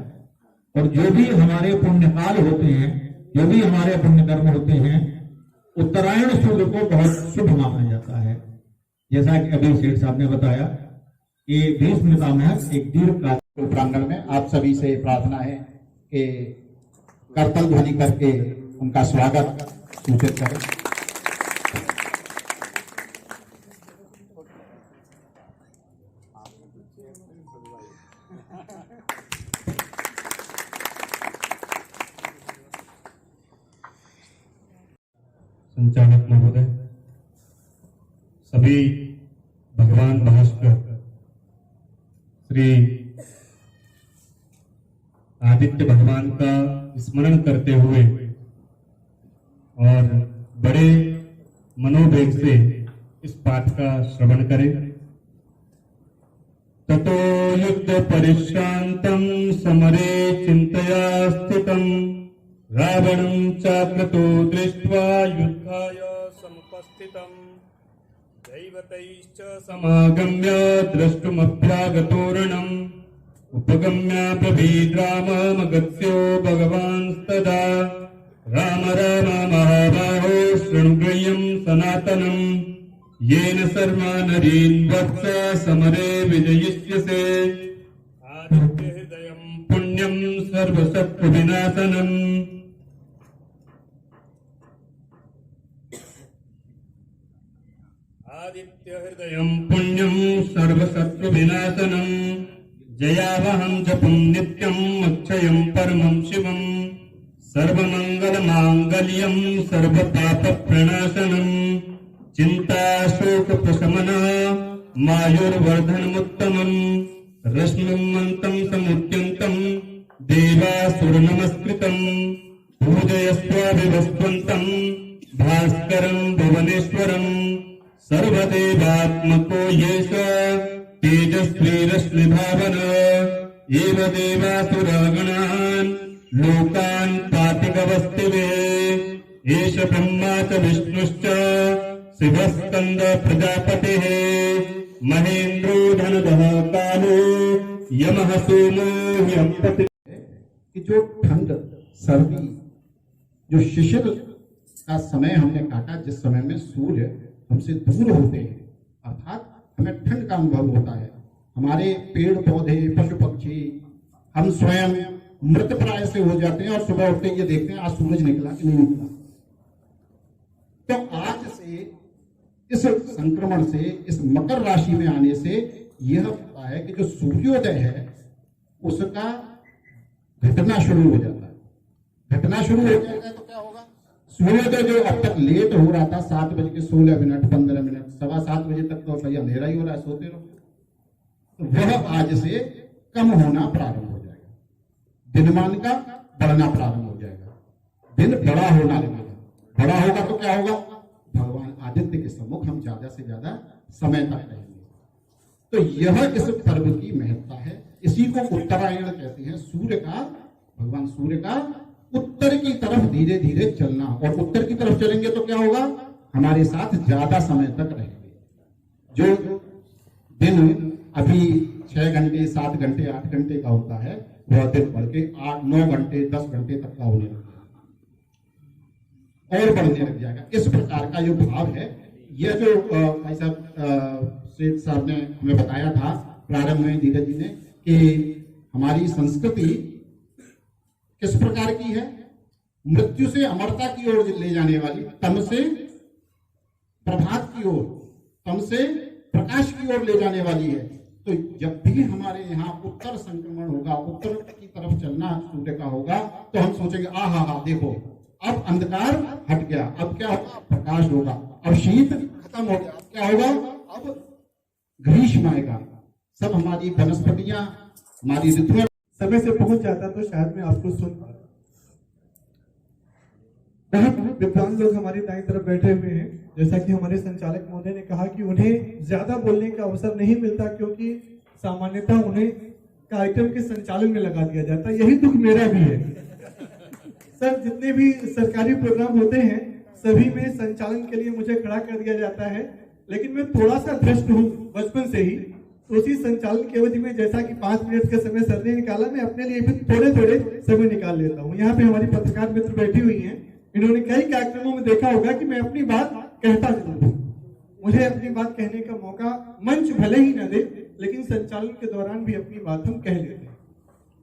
और जो भी हमारे पुण्यकाल होते हैं, जो भी हमारे पुण्य कर्म होते हैं, उत्तरायण सूर्य को बहुत शुभ माना जाता है। जैसा कि अभी सेठ साहब ने बताया कि भीष्म पितामह एक दीर्घकाल प्रांगण में आप सभी से प्रार्थना है कि करतल ध्वनि करके उनका स्वागत सूचित करें। संचालक महोदय, सभी भगवान भास्कर श्री आदित्य भगवान का स्मरण करते हुए और बड़े मनोवेग से इस पाठ का श्रवण करें। ततो युद्ध परिश्रांतं समरे चिंतया स्थितं रावणं चाक्रतो दृष्ट्वा युद्धाय समुपस्थितं दैवतैश्च समागम्य द्रष्टुमभ्यागतोरणम् उपगम्य ब्रवीद् राममगत्यो भगवांस्तदा राम राम महाबाहो शृण्वयं सनातनम् येन सर्वा नरीन् वत्स समरे विजयिष्यसे आदित्य हृदयं पुण्यं सर्वशत्रुविनाशनम् आदित्य हृदयं पुण्यं सर्वशत्रुविनाशनम् जयावहं जपं नित्यं अक्षयं परमं शिवं सर्वमंगलमांगल्यं सर्वपापप्रणाशनं चिंता शोक प्रशमनं मायुर्वर्धनमुत्तमं रश्मिमन्तं समुद्यन्तं देवासुरनमस्कृतं पूजयस्वाभिवस्वन्तं भास्करं भुवनेश्वरं सर्वदेवात्मको येष तेजस्वी रश्मिभावन एव देवासुरगणान् लोकान् पातिकवस्तिवे एष ब्रह्मा च विष्णुश्च शिवस्कंद प्रजापतिः महेन्द्रो धनदः कालो यमः सोमो ह्यंपति। कि जो ठंड सर्दी जो शिशिर का समय हमने काटा, जिस समय में सूर्य हमसे दूर होते हैं, अर्थात हमें ठंड का अनुभव होता है, हमारे पेड़ पौधे पशु पक्षी हम स्वयं मृत प्राय से हो जाते हैं और सुबह उठते ये देखते हैं आज सूरज निकला कि नहीं निकला। तो आज से इस संक्रमण से, इस मकर राशि में आने से यह पता है कि जो सूर्योदय है उसका घटना शुरू हो जाता है। घटना शुरू हो जाएगा तो क्या होगा? सूर्योदय जो अब तक लेट हो रहा था 7:16 15 मिनट 7:15 बजे तक तो भैया अंधेरा ही हो रहा है, सोते रहो, तो वह आज से कम होना प्रारंभ हो जाएगा, दिनमान का बढ़ना प्रारंभ हो जाएगा, दिन बड़ा होना लगेगा। बड़ा होगा तो क्या होगा? भगवान आदित्य के सम्मुख हम ज्यादा से ज्यादा समय तक रहेंगे। तो यह इस पर्व की महत्ता है। इसी को उत्तरायण कहते हैं। सूर्य का, भगवान सूर्य का उत्तर की तरफ धीरे धीरे चलना, और उत्तर की तरफ चलेंगे तो क्या होगा, हमारे साथ ज्यादा समय तक रहेंगे। जो दिन अभी 6 घंटे 7 घंटे 8 घंटे का होता है, वह दिन बढ़ के 8-9 घंटे 10 घंटे तक का होने लगेगा और बढ़ने लग जाएगा। इस प्रकार का जो भाव है, यह जो भाई साहब सेठ साहब ने हमें बताया था प्रारंभ में धीरज जी ने, कि हमारी संस्कृति किस प्रकार की है, मृत्यु से अमरता की ओर ले जाने वाली, तम से प्रभात की ओर, तम से प्रकाश की ओर ले जाने वाली है। तो जब भी हमारे यहाँ उत्तर संक्रमण होगा, उत्तर की तरफ चलना सूर्य का होगा, तो हम सोचेंगे हा देखो अब अंधकार हट गया, अब क्या प्रकाश होगा, अब शीत खत्म हो गया, क्या होगा, अब ग्रीष्म आएगा। सब हमारी वनस्पतियां, हमारी ऋतुएं समय से पहुंच जाता तो शायद मैं आपको सुन पाता। बहुत विद्वान लोग हमारी दाईं तरफ बैठे हुए हैं। जैसा कि हमारे संचालक महोदय ने कहा कि उन्हें ज्यादा बोलने का अवसर नहीं मिलता, क्योंकि सामान्यतः उन्हें कार्यक्रम के संचालन में लगा दिया जाता। यही दुख मेरा भी है सर। जितने भी सरकारी प्रोग्राम होते हैं सभी में संचालन के लिए मुझे खड़ा कर दिया जाता है, लेकिन मैं थोड़ा सा भ्रष्ट हूँ बचपन से ही। तो उसी संचालन की अवधि में जैसा कि 5 मिनट का समय सर ने निकाला, मैं अपने लिए भी थोड़े थोड़े समय निकाल लेता हूँ। यहाँ पे हमारी पत्रकार मित्र बैठी हुई हैं, इन्होंने कई कार्यक्रमों में देखा होगा कि मैं अपनी बात कहता जरूर हूँ। मुझे अपनी बात कहने का मौका मंच भले ही न दे, लेकिन संचालन के दौरान भी अपनी बात हम कह लेते हैं।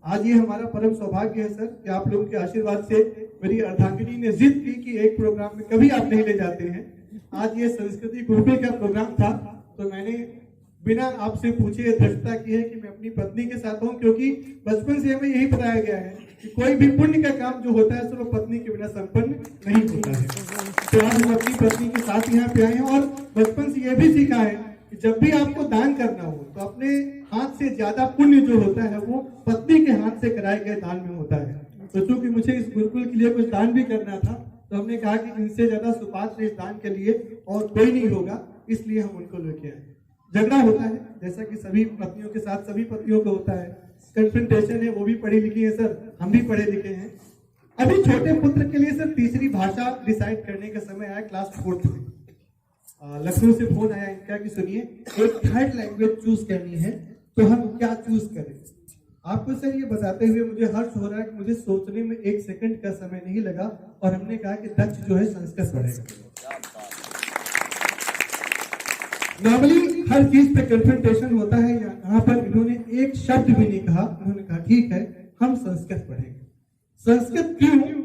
आज ये हमारा परम सौभाग्य है सर कि आप लोगों के आशीर्वाद से मेरी अर्धांगिनी ने जिद की कि एक प्रोग्राम में कभी आप नहीं ले जाते हैं। आज ये संस्कृति गुरुकुल का प्रोग्राम था, तो मैंने बिना आपसे पूछे दृढ़ता की है कि मैं अपनी पत्नी के साथ हूँ, क्योंकि बचपन से हमें यही बताया गया है कि कोई भी पुण्य का काम जो होता है सिर्फ पत्नी के बिना संपन्न नहीं होता है। तो आज हम अपनी पत्नी के साथ यहाँ पे आए हैं, और बचपन से यह भी सीखा है कि जब भी आपको दान करना हो तो अपने हाथ से ज्यादा पुण्य जो होता है वो पत्नी के हाथ से कराए गए दान में होता है। तो चूंकि मुझे इस गुरुकुल के लिए कुछ दान भी करना था, तो हमने कहा कि इनसे ज्यादा सुपात्र इस दान के लिए और कोई नहीं होगा, इसलिए हम उनको लेके आए। झगड़ा होता है जैसा कि सभी पत्नियों के साथ सभी पतियों को होता है, कन्फ्रंटेशन है, वो भी पढ़ी लिखी है सर, हम भी पढ़े लिखे हैं। अभी छोटे पुत्र के लिए सर तीसरी भाषा डिसाइड करने का समय आया क्लास 4th में। लखनऊ से फोन आया इनका कि सुनिए एक 3rd लैंग्वेज चूज करनी है, तो हम क्या चूज करें। आपको सर ये बताते हुए मुझे हर्ष हो रहा है कि मुझे सोचने में 1 सेकंड का समय नहीं लगा, और हमने कहा कि दक्ष जो है संस्कृत पढ़ेगा। नॉर्मली हर चीज पे कन्फ्रंटेशन होता है, यहाँ पर इन्होंने एक शब्द भी नहीं कहा। उन्होंने कहा ठीक है हम संस्कृत पढ़ेंगे। संस्कृत क्यों,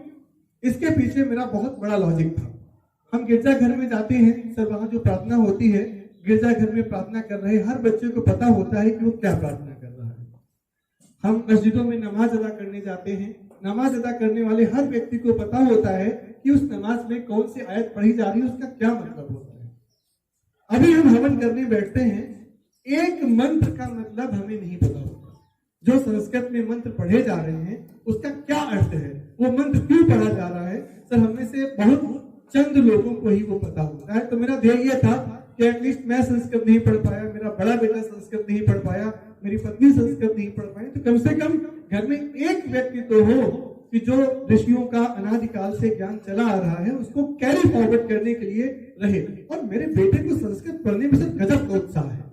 इसके पीछे मेरा बहुत बड़ा लॉजिक था। हम गिरजाघर में जाते हैं सर, वहां जो प्रार्थना होती है, गिरजाघर में प्रार्थना कर रहे हर बच्चे को पता होता है कि वो क्या प्रार्थना कर रहा है। हम मस्जिदों में नमाज अदा करने जाते हैं, नमाज अदा करने वाले हर व्यक्ति को पता होता है कि उस नमाज में कौन सी आयत पढ़ी जा रही है, उसका क्या मतलब होता है। अभी हम हवन करने बैठते हैं, एक मंत्र का मतलब हमें नहीं पता होता। जो संस्कृत में मंत्र पढ़े जा रहे हैं उसका क्या अर्थ है, वो मंत्र क्यों पढ़ा जा रहा है, सर हमें से बहुत चंद लोगों को ही वो पता होता है। तो मेरा ध्येय यह था कि एटलीस्ट मैं संस्कृत नहीं पढ़ पाया, मेरा बड़ा बेटा संस्कृत नहीं पढ़ पाया, मेरी पत्नी संस्कृत नहीं पढ़ पाई, तो कम से कम घर में एक व्यक्ति तो हो कि जो ऋषियों का अनादिकाल से ज्ञान चला आ रहा है उसको कैरी फॉरवर्ड करने के लिए रहे। और मेरे बेटे को संस्कृत पढ़ने में सिर्फ गजब का उत्साह है।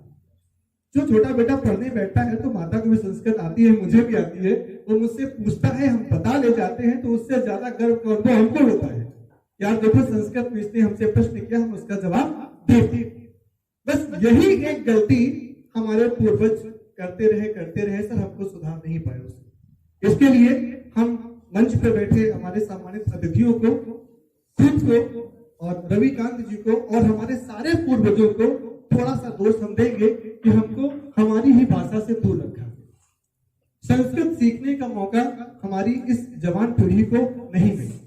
जो छोटा बेटा पढ़ने बैठता है तो माता को भी संस्कृत आती है, मुझे भी आती है, वो मुझसे पूछता है, हम बता ले जाते हैं, तो उससे ज्यादा गर्व तो हमको होता है, यार देखो संस्कृत में इसने हमसे प्रश्न किया, हम उसका जवाब देते। बस यही एक गलती हमारे पूर्वज करते रहे सर, हमको सुधार नहीं पाए उसको। इसके लिए हम मंच पर बैठे हमारे सम्मानित अतिथियों को, खुद को और रविकांत जी को और हमारे सारे पूर्वजों को थोड़ा सा दोष हम देंगे कि हमको हमारी ही भाषा से दूर रखा। संस्कृत सीखने का मौका हमारी इस जवान पीढ़ी को नहीं मिला,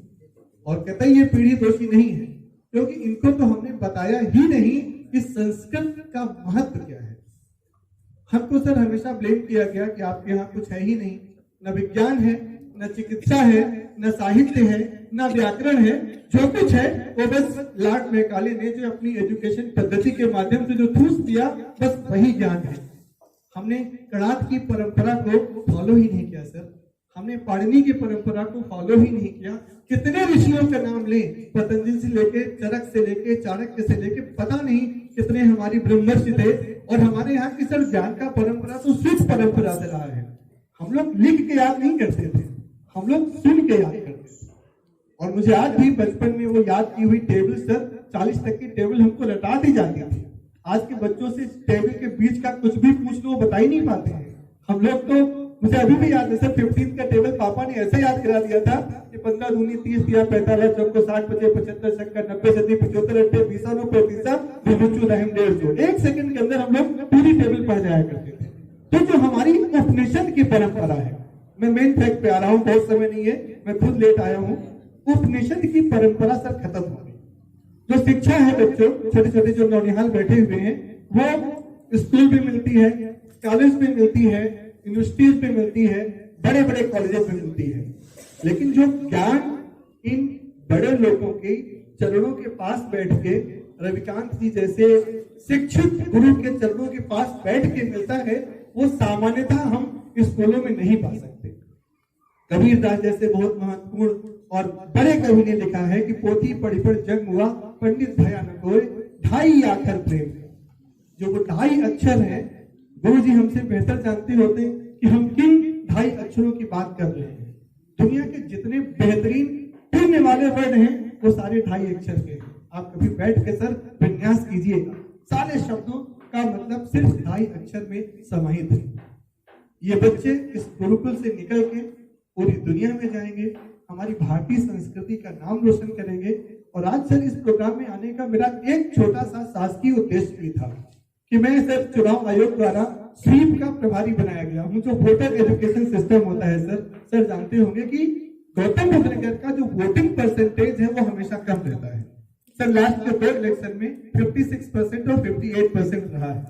और कतई ये पीढ़ी दोषी नहीं है, क्योंकि इनको तो हमने बताया ही नहीं कि संस्कृत का महत्व क्या है। हमको सर हमेशा ब्लेम किया गया कि आपके यहाँ कुछ है ही नहीं, न विज्ञान है, न चिकित्सा है, न साहित्य है, न व्याकरण है, जो कुछ है वो बस लॉर्ड मैकाले ने जो अपनी एजुकेशन पद्धति के माध्यम से जो ठूस दिया, बस वही ज्ञान है। हमने कणाद की परंपरा को फॉलो ही नहीं किया सर, हमने पाणिनि की परंपरा को फॉलो ही नहीं किया। कितने ऋषियों का नाम लें, पतंजलि से लेके, चरक से लेके, चाणक्य से लेके, पता नहीं कितने हमारी ब्रह्मर्षि थे। और हमारे यहाँ की सर ज्ञान का परंपरा तो शुद्ध परंपरा से रहा है। हम लोग लिख के याद नहीं करते थे, हम लोग सुन के याद करते थे। और मुझे आज भी बचपन में वो याद की हुई टेबल सर, 40 तक की टेबल हमको रटा दी जाती थी। आज के बच्चों से टेबल के बीच का कुछ भी पूछ लो, बता ही नहीं पाते हैं। हम लोग तो, मुझे अभी भी याद है सर, 15 का टेबल पापा ने ऐसे याद करा दिया था कि 15 दूनी 30, 45, चौको 60, 55, 75, 70, 90, 75, 80, 20, 1 सेकंड के अंदर हम लोग पूरी टेबल पढ़ जाया करते थे। तो जो हमारी उपनिषद की परंपरा है, मैं मेन फैक्ट पे आ रहा हूँ, बहुत समय नहीं है, मैं खुद लेट आया हूँ। उपनिषद की परंपरा सर खत्म हो गई। जो शिक्षा है बच्चों, छोटे छोटे जो नौनिहाल बैठे हुए हैं, वो स्कूल भी मिलती है, कॉलेज में मिलती है, यूनिवर्सिटीज में मिलती है, बड़े बड़े कॉलेजेस में मिलती है। लेकिन जो ज्ञान इन बड़े लोगों के चरणों के पास बैठ के, रविकांत जी जैसे शिक्षित गुरु के चरणों के पास बैठ के मिलता है, वो सामान्यतः हम स्कूलों में नहीं पा सकते। कबीरदास जैसे बहुत महत्वपूर्ण और बड़े कवि ने लिखा है कि पोथी पढ़ी पढ़ जग हुआ, पंडित भया न कोई, ढाई आखर प्रेम। जो वो 2.5 अक्षर है, गुरु जी हमसे बेहतर जानते होते कि हम किन 2.5 अक्षरों की बात कर रहे हैं। दुनिया के जितने बेहतरीन पढ़ने वाले वर्ड हैं, वो सारे 2.5 अक्षर के हैं। आप कभी बैठ के सर विन्यास कीजिएगा, सारे शब्दों का मतलब सिर्फ 2.5 अक्षर में समाहित है। ये बच्चे इस गुरुकुल से निकल के पूरी दुनिया में जाएंगे, हमारी भारतीय संस्कृति का नाम रोशन करेंगे। और आज सर इस प्रोग्राम में आने का मेरा एक छोटा सा शासकीय उद्देश्य भी था कि मैं सर चुनाव आयोग द्वारा स्वीप का प्रभारी बनाया गया हूं। जो वोटर एजुकेशन सिस्टम होता है सर जानते होंगे कि गौतम बुद्ध नगर का जो वोटिंग परसेंटेज है वो हमेशा कम रहता है। सर लास्ट के 2 इलेक्शन में 56% और 58% रहा है।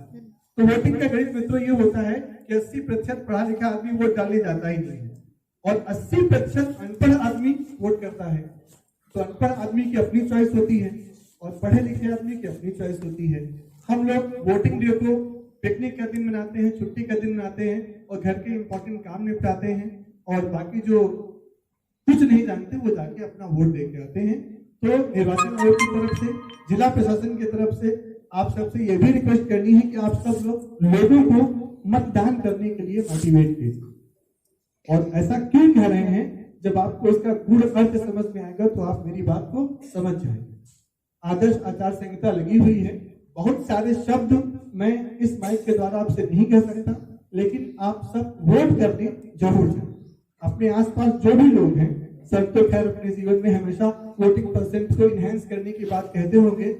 तो वोटिंग का गणित मित्रों ये होता है कि 80% पढ़ा लिखा आदमी वोट डालने जाता ही नहीं है और 80% अनपढ़ आदमी वोट करता है। तो अनपढ़ आदमी की अपनी चॉइस होती है और पढ़े लिखे आदमी की अपनी चॉइस होती है। हम लोग वोटिंग डे को पिकनिक का दिन मनाते हैं, छुट्टी का दिन मनाते हैं और घर के इंपॉर्टेंट काम निपटाते हैं, और बाकी जो कुछ नहीं जानते वो जाके अपना वोट दे के आते हैं। तो निर्वाचन आयोग की तरफ से, जिला प्रशासन की तरफ से आप सबसे ये भी रिक्वेस्ट करनी है कि आप सब लोग लोगों को मतदान करने के लिए मोटिवेट कीजिए। और ऐसा क्यों कह रहे हैं, जब आपको इसका गूढ़ अर्थ समझ में आएगा तो आप मेरी बात को समझ जाएंगे। आदर्श आचार संहिता लगी हुई है, बहुत सारे शब्द मैं इस माइक के द्वारा आपसे नहीं कह सकता, लेकिन आप सब वोट करने जरूर जाए। अपने आसपास जो भी लोग हैं, सब तो खैर अपने जीवन में हमेशा वोटिंग परसेंट को इनहेंस करने की बात कहते होंगे,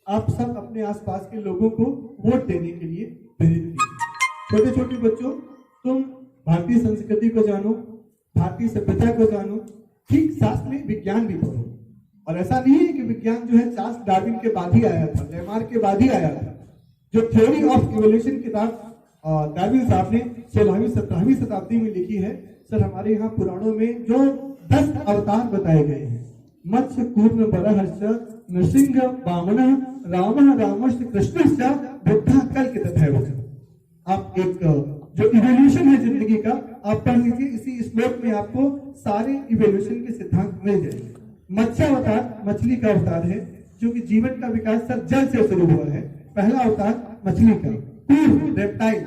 आप सब अपने आसपास के लोगों को वोट देने के लिए प्रेरित कीजिए। छोटे छोटे बच्चों, तुम भारतीय संस्कृति को जानो, भारतीय सभ्यता को जानो, ठीक साथ में विज्ञान भी पढ़ो। और ऐसा नहीं है कि विज्ञान जो है चार्ल्स डार्विन के बाद ही आया था, लेमार्क के बाद ही आया था। जो थ्योरी ऑफ इवोल्यूशन किताब डार्विन साहब ने 16वीं 17वीं शताब्दी में लिखी है, सर हमारे यहाँ पुराणों में जो 10 अवतार बताए गए हैं, मत्स्य कूर्म बरहश्च नृसिंह वामनः रामः रामश्च कृष्णश्च बुद्धः कल्कितः। आप एक जो इवोल्यूशन है जिंदगी का, आप पढ़ लीजिए, इसी श्लोक में आपको सारे इवोल्यूशन के सिद्धांत मिल जाएंगे। मत्स्य अवतार मछली का अवतार है, जो कि जीवन का विकास सर जल से शुरू हुआ है। पहला अवतार मछली का, रेप्टाइल।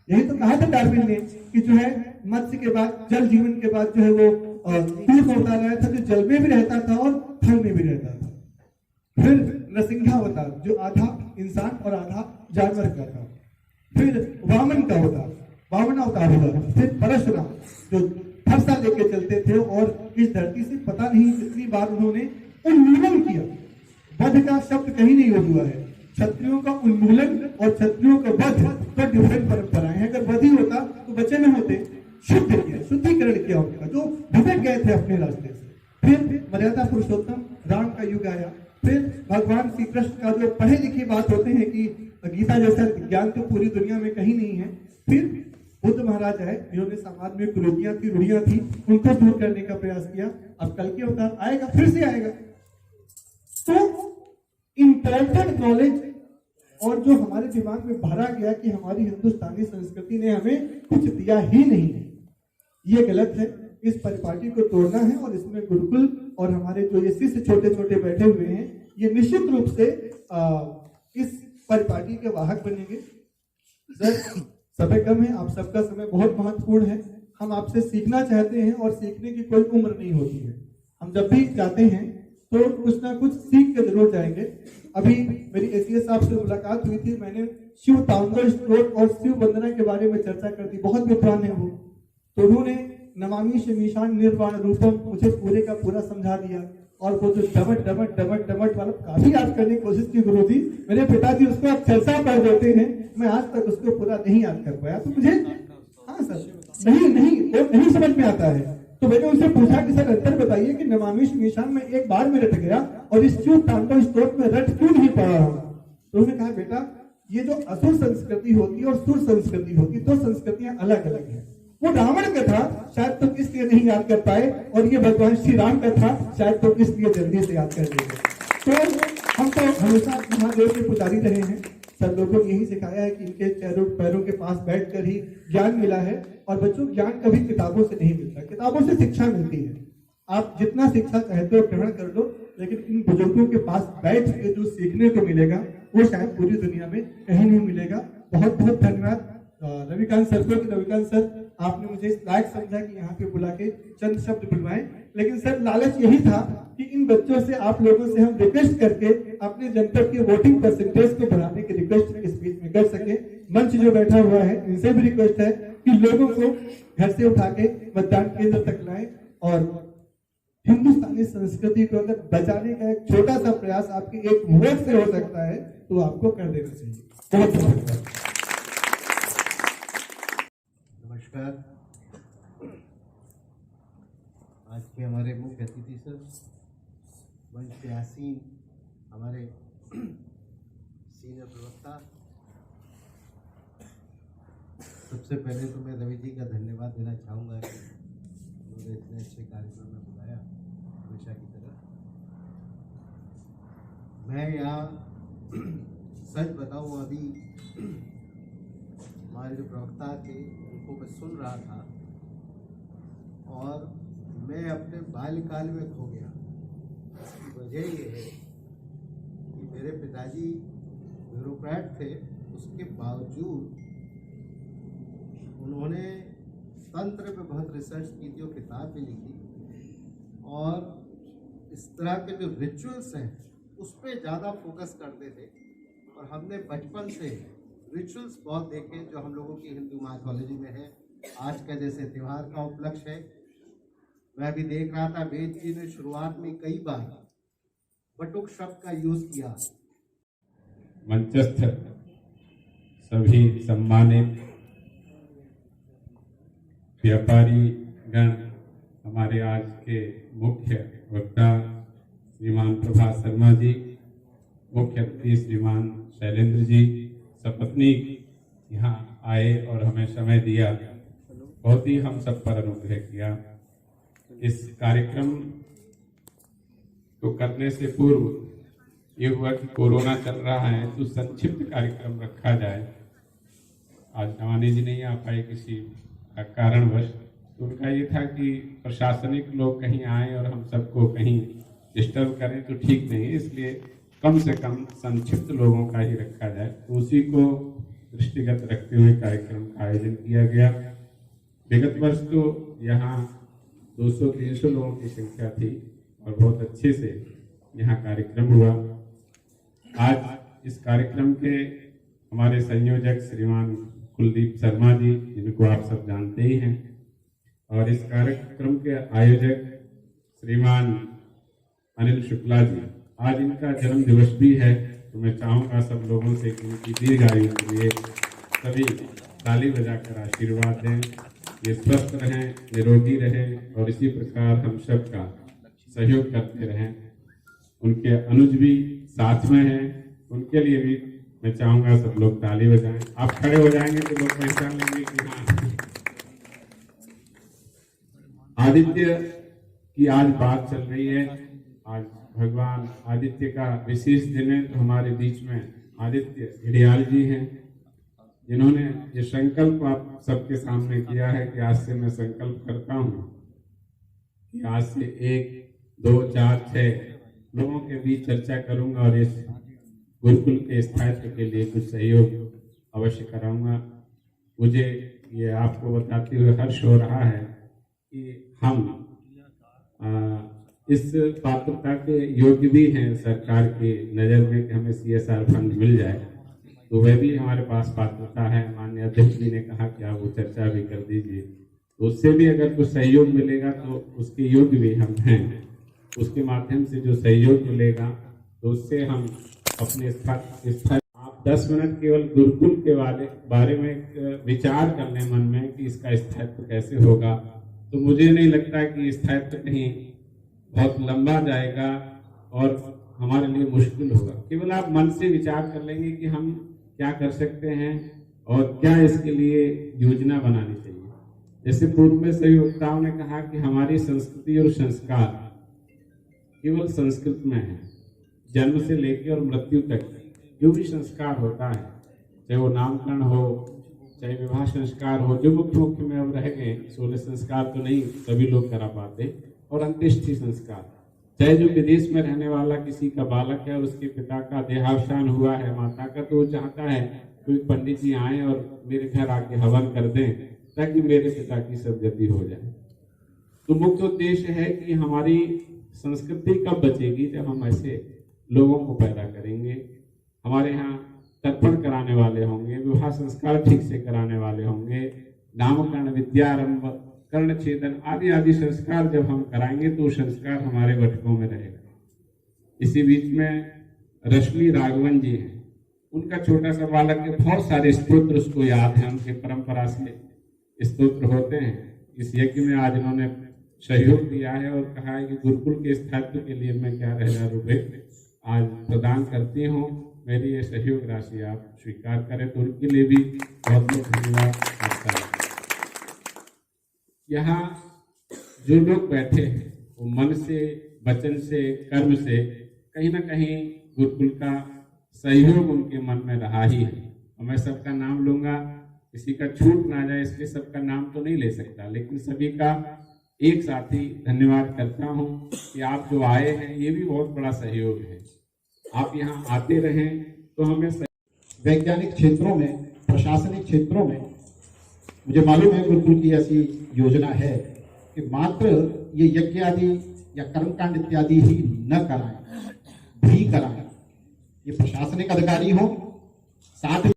यही तो कहा था डार्विन ने कि जो है मत्स्य के बाद, जल जीवन के बाद जो है वो पूर्व अवतार आया था, जो जल में भी रहता था और थल में भी रहता था। फिर नरसिंहावतार, जो आधा इंसान और आधा जानवर का था। फिर वामन का अवतार, वामन अवतार हुआ। फिर परशुराम, जो फरसा लेके चलते थे और इस धरती से पता नहीं कितनी बार उन्होंने उन्मूलन किया। वध का शब्द कहीं नहीं हुआ है। क्षत्रियों का उन्मूलन और क्षत्रियों का वध तो डिफरेंट परंपराएं हैं। अगर वध ही होता तो बचे न होते। शुद्ध किया, शुद्धिकरण किया उनका, जो भटक गए थे अपने रास्ते से। फिर मर्यादा पुरुषोत्तम राम का युग आया। फिर भगवान श्री कृष्ण का जो पढ़े लिखे बात होते हैं कि गीता जैसा ज्ञान तो पूरी दुनिया में कहीं नहीं है। फिर बुद्ध महाराज आए, जिन्होंने समाज में कुरीतियां थी, रूढ़ियां थी, उनको दूर करने का प्रयास किया। अब कल के अवतार आएगा, फिर से आएगा। तो इम्पोर्टेंट नॉलेज और जो हमारे दिमाग में भरा गया कि हमारी हिंदुस्तानी संस्कृति ने हमें कुछ दिया ही नहीं है, ये गलत है। इस परिपाटी को तोड़ना है और इसमें गुरुकुल और हमारे जो ये शिष्य छोटे छोटे बैठे हुए हैं, ये निश्चित रूप से इस परिपाटी के वाहक बनेंगे। सर, समय कम है, आप सबका समय बहुत महत्वपूर्ण है। हम आपसे सीखना चाहते हैं और सीखने की कोई उम्र नहीं होती है। हम जब भी जाते हैं तो कुछ ना कुछ सीख के जरूर जाएंगे। अभी मेरी एसीएस साहब से मुलाकात हुई थी, मैंने शिव तांडव स्तोत्र और शिव वंदना के बारे में चर्चा कर दी। बहुत विद्वान है वो, तो उन्होंने नमामि शमीशान निर्वाण रूपम मुझे पूरे का पूरा समझा दिया। और वो जो डमट डमट डमट डमट वाला काफी याद करने की कोशिश की गुरु जी, मेरे पिताजी उसको आप चर्चा कर देते हैं, मैं आज तक उसको पूरा नहीं याद कर पाया। तो मुझे हाँ सर नहीं समझ में आता है। तो मैंने उनसे पूछा कि सर अंतर बताइए कि नमामि शमीशान में एक बार में रट गया और इस शिव तांडव स्तोत्र में रट क्यों नहीं पड़ा हूं। तो उन्होंने कहा बेटा, ये जो असुर संस्कृति होती है और सुर संस्कृति होती है, दो संस्कृतियां अलग अलग हैं। वो रावण का था, शायद तो इसलिए नहीं याद कर पाए, और ये भगवान श्री राम का था, शायद तो इसलिए जल्दी से याद कर लेंगे। तो हम तो हमेशा महादेव के पुजारी रहे हैं। सब लोगों ने यही सिखाया है कि इनके चेहरों पैरों के पास बैठकर ही ज्ञान मिला है। और बच्चों, ज्ञान कभी किताबों से नहीं मिलता, किताबों से शिक्षा मिलती है। आप जितना शिक्षा चाहते हो ग्रहण कर लो, लेकिन इन बुजुर्गों के पास बैठ के जो सीखने को मिलेगा वो शायद पूरी दुनिया में कहीं नहीं मिलेगा। बहुत बहुत धन्यवाद रविकांत सर को। रविकांत सर, आपने मुझे इस लायक समझा कि यहाँ पे बुला के चंद शब्द बुलवाएं। लेकिन सर, लालच यही था कि इन बच्चों से, आप लोगों से हम रिक्वेस्ट करके अपने जनपद के वोटिंग परसेंटेज को बढ़ाने की रिक्वेस्ट इस बीच में कर सके। मंच जो बैठा हुआ है, इनसे भी रिक्वेस्ट है कि लोगों को घर से उठा के मतदान केंद्र तक लाएं और हिंदुस्तानी संस्कृति को अगर बचाने का एक छोटा सा प्रयास आपके एक वोट से हो सकता है तो आपको कर देना चाहिए। बहुत बहुत धन्यवाद। नमस्कार। आज के हमारे मुख्य अतिथि सर, मंच पे आसीन हमारे सीनियर प्रवक्ता, सबसे पहले तो मैं रवि जी का धन्यवाद देना चाहूँगा कि उन्होंने इतने अच्छे कार्यक्रम में बुलाया, हमेशा की तरह। मैं यहाँ सच बताऊँ, अभी हमारे जो प्रवक्ता थे उनको मैं सुन रहा था और मैं अपने बाल्यकाल में खो गया। इसकी वजह ये है कि मेरे पिताजी ब्यूरोक्रेट थे, उसके बावजूद उन्होंने तंत्र पे बहुत रिसर्च की थी और किताब भी लिखी, और इस तरह के जो रिचुअल्स हैं उस पर ज़्यादा फोकस करते थे। और हमने बचपन से रिचुअल्स बहुत देखे जो हम लोगों की हिंदू माइथोलॉजी में है। आज का जैसे त्यौहार का उपलक्ष्य है, मैं भी देख रहा था वेद जी ने शुरुआत में कई बार बटुक शब्द का यूज किया। मंचस्थ सभी सम्मानित व्यापारी गण, हमारे आज के मुख्य वक्ता श्रीमान प्रभात शर्मा जी, मुख्य अतिथि श्रीमान शैलेंद्र जी, सपत्नीक यहाँ आए और हमें समय दिया, बहुत ही हम सब पर अनुग्रह किया। इस कार्यक्रम को करने से पूर्व ये हुआ कि कोरोना चल रहा है तो संक्षिप्त कार्यक्रम रखा जाए। आज नवानी जी नहीं आ पाए किसी कारणवश, तो उनका ये था कि प्रशासनिक लोग कहीं आए और हम सबको कहीं डिस्टर्ब करें तो ठीक नहीं है, इसलिए कम से कम संक्षिप्त लोगों का ही रखा जाए। तो उसी को दृष्टिगत रखते हुए कार्यक्रम का आयोजन किया गया। विगत वर्ष तो यहाँ 200-300 लोगों की संख्या थी और बहुत अच्छे से यहाँ कार्यक्रम हुआ। आज इस कार्यक्रम के हमारे संयोजक श्रीमान कुलदीप शर्मा जी, जिनको आप सब जानते ही हैं, और इस कार्यक्रम के आयोजक श्रीमान अनिल शुक्ला जी, आज इनका जन्म दिवस भी है। तो मैं चाहूँगा सब लोगों से कि इनकी दीर्घायु के लिए सभी ताली बजाकर आशीर्वाद दें। ये स्वस्थ रहें, निरोगी रहें और इसी प्रकार हम सब का सहयोग करते रहें। उनके अनुज भी साथ में हैं, उनके लिए भी मैं चाहूँगा सब लोग ताली बजाएं। आप खड़े हो जाएंगे तो लोग पहचान लेंगे कि हाँ। आदित्य की आज बात चल रही है। आज भगवान आदित्य का विशेष दिन है, तो हमारे बीच में आदित्य हिडियाल जी हैं, जिन्होंने ये संकल्प आप सबके सामने किया है कि आज से मैं संकल्प करता हूँ कि आज से 1, 2, 4, 6 लोगों के बीच चर्चा करूंगा और इस गुरुकुल के स्थायित्व के लिए कुछ सहयोग अवश्य कराऊंगा। मुझे ये आपको बताते हुए हर्ष हो रहा है कि हम इस पात्रता के योग्य भी हैं सरकार की नज़र में कि हमें CSR फंड मिल जाए, तो वह भी हमारे पास पात्रता है। माननीय अध्यक्ष जी ने कहा कि आप वो चर्चा भी कर दीजिए, तो उससे भी अगर कुछ सहयोग मिलेगा तो उसके योग्य भी हम हैं। उसके माध्यम से जो सहयोग मिलेगा तो उससे हम अपने स्थान आप 10 मिनट केवल गुरुकुल के बारे में एक विचार कर लें मन में कि इसका स्थायित्व कैसे होगा, तो मुझे नहीं लगता कि स्थायित्व कहीं बहुत लंबा जाएगा और हमारे लिए मुश्किल होगा। केवल आप मन से विचार कर लेंगे कि हम क्या कर सकते हैं और क्या इसके लिए योजना बनानी चाहिए। जैसे पूर्व में सभी वक्ताओं ने कहा कि हमारी संस्कृति और संस्कार केवल संस्कृत में है। जन्म से लेकर और मृत्यु तक जो भी संस्कार होता है, चाहे वो नामकरण हो, चाहे विवाह संस्कार हो, जो मुख्य में अब रह गए 16 संस्कार तो नहीं सभी लोग करा पाते, और अंत्येष्टि संस्कार, चाहे जो विदेश में रहने वाला किसी का बालक है और उसके पिता का देहावसान हुआ है माता का, तो वो चाहता है कोई पंडित जी आए और मेरे घर आके हवन कर दें ताकि मेरे पिता की सदगति हो जाए। तो मुख्य उद्देश्य है कि हमारी संस्कृति कब बचेगी, जब हम ऐसे लोगों को पैदा करेंगे। हमारे यहाँ तर्पण कराने वाले होंगे, विवाह संस्कार ठीक से कराने वाले होंगे, नामकरण, विद्यारंभ, कर्ण छेदन आदि आदि संस्कार जब हम कराएंगे तो संस्कार हमारे वटकों में रहेगा। इसी बीच में रश्मि राघवन जी हैं, उनका छोटा सा बालक के बहुत सारे स्तोत्र उसको याद है, उनके परंपरा से स्तोत्र होते हैं। इस यज्ञ में आज उन्होंने सहयोग दिया है और कहा है कि गुरुकुल के स्थायित्व के लिए मैं 11,000 रुपये आज प्रदान करती हूँ, मेरी ये सहयोग राशि आप स्वीकार करें, तो उनके लिए भी बहुत बहुत धन्यवाद करता है। यहाँ जो लोग बैठे हैं वो मन से, वचन से, कर्म से कहीं ना कहीं गुरुकुल का सहयोग उनके मन में रहा ही है। और मैं सबका नाम लूंगा, किसी का छूट ना जाए इसलिए सबका नाम तो नहीं ले सकता, लेकिन सभी का एक साथ ही धन्यवाद करता हूँ कि आप जो आए हैं ये भी बहुत बड़ा सहयोग है। आप यहाँ आते रहें तो हमें वैज्ञानिक क्षेत्रों में, प्रशासनिक क्षेत्रों में मुझे मालूम है गुरुकुल की ऐसी योजना है कि मात्र ये यज्ञ आदि या कर्मकांड इत्यादि ही न कराएं, भी कराएं। ये प्रशासनिक अधिकारी हो, साथ